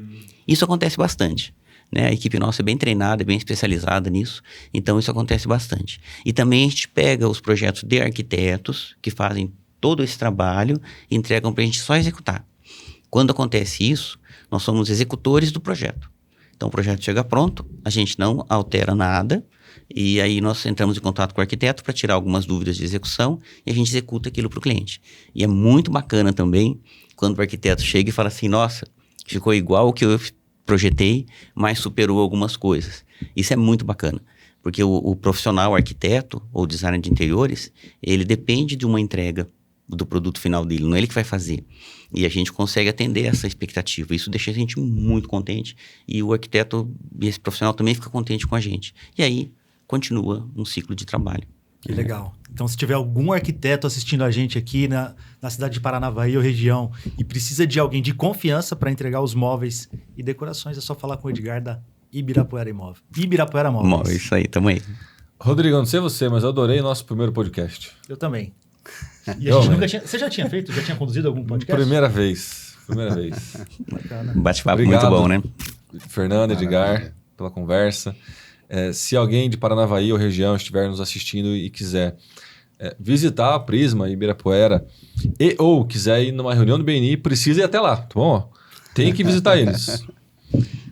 Isso acontece bastante, né? A equipe nossa é bem treinada, é bem especializada nisso, então isso acontece bastante. E também a gente pega os projetos de arquitetos que fazem todo esse trabalho e entregam para a gente só executar. Quando acontece isso, nós somos executores do projeto. Então o projeto chega pronto, a gente não altera nada, e aí nós entramos em contato com o arquiteto para tirar algumas dúvidas de execução e a gente executa aquilo para o cliente. E é muito bacana também quando o arquiteto chega e fala assim, nossa, ficou igual o que eu projetei, mas superou algumas coisas. Isso é muito bacana, porque o profissional, o arquiteto ou designer de interiores, ele depende de uma entrega do produto final dele, não é ele que vai fazer. E a gente consegue atender essa expectativa. Isso deixa a gente muito contente e o arquiteto e esse profissional também fica contente com a gente. E aí continua um ciclo de trabalho. Que legal. Então, se tiver algum arquiteto assistindo a gente aqui na cidade de Paranavaí ou região e precisa de alguém de confiança para entregar os móveis e decorações, é só falar com o Edgar da Ibirapuera Imóvel. Ibirapuera Móveis. Isso aí, tamo aí. Rodrigo, não sei você, mas eu adorei nosso primeiro podcast. Eu também. E a gente nunca tinha... Você já tinha feito? Já tinha conduzido algum podcast? Primeira vez. Bacana. Bate-papo muito bom, né? Fernando, Edgar, pela conversa. Se alguém de Paranavaí ou região estiver nos assistindo e quiser visitar a Prisma Ibirapuera ou quiser ir numa reunião do BNI, precisa ir até lá, tá bom? Tem que visitar eles.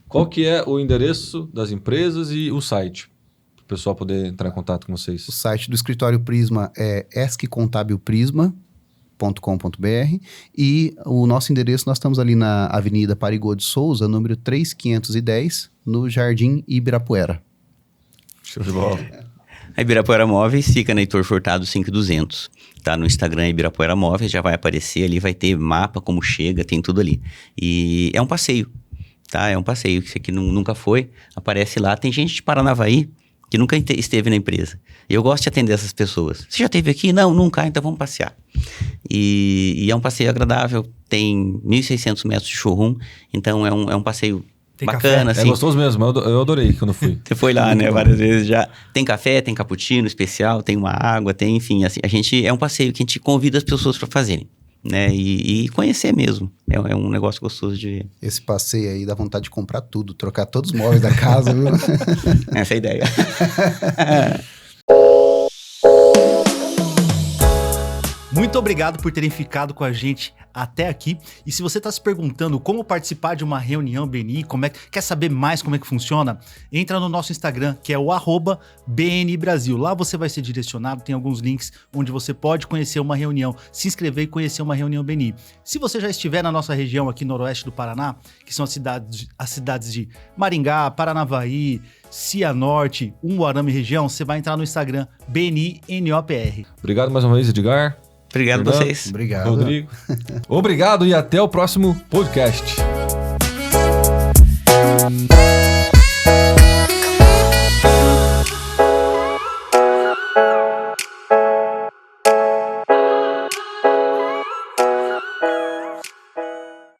Qual que é o endereço das empresas e o site? Para o pessoal poder entrar em contato com vocês. O site do Escritório Prisma é esccontabilprisma.com.br e o nosso endereço, nós estamos ali na Avenida Parigô de Souza, número 3510, no Jardim Ibirapuera. Show de bola. A Ibirapuera Móveis fica na Heitor Furtado 5200. Tá no Instagram Ibirapuera Móveis, já vai aparecer ali, vai ter mapa, como chega, tem tudo ali. E é um passeio, tá? É um passeio, que você que nunca foi, aparece lá. Tem gente de Paranavaí que nunca esteve na empresa. Eu gosto de atender essas pessoas. Você já esteve aqui? Não, nunca, então vamos passear. E é um passeio agradável, tem 1.600 metros de showroom, então é um passeio Tem bacana, café? assim. É gostoso mesmo, eu adorei quando fui. Você foi lá, né? Várias vezes já. Tem café, tem cappuccino especial, tem uma água, tem, enfim, assim, a gente é um passeio que a gente convida as pessoas para fazerem, né? E conhecer mesmo. É um negócio gostoso de ver. Esse passeio aí dá vontade de comprar tudo, trocar todos os móveis da casa, viu? Essa é a ideia. Muito obrigado por terem ficado com a gente até aqui. E se você está se perguntando como participar de uma reunião BNI, quer saber mais como é que funciona, entra no nosso Instagram, que é o @BNIbrasil. Lá você vai ser direcionado, tem alguns links onde você pode conhecer uma reunião, se inscrever e conhecer uma reunião BNI. Se você já estiver na nossa região aqui noroeste do Paraná, que são as cidades de Maringá, Paranavaí, Cianorte, Umuarama e região, você vai entrar no Instagram BNINOPR. Obrigado mais uma vez, Edgar. Obrigado a Fernando, vocês. Obrigado. Rodrigo. Obrigado e até o próximo podcast.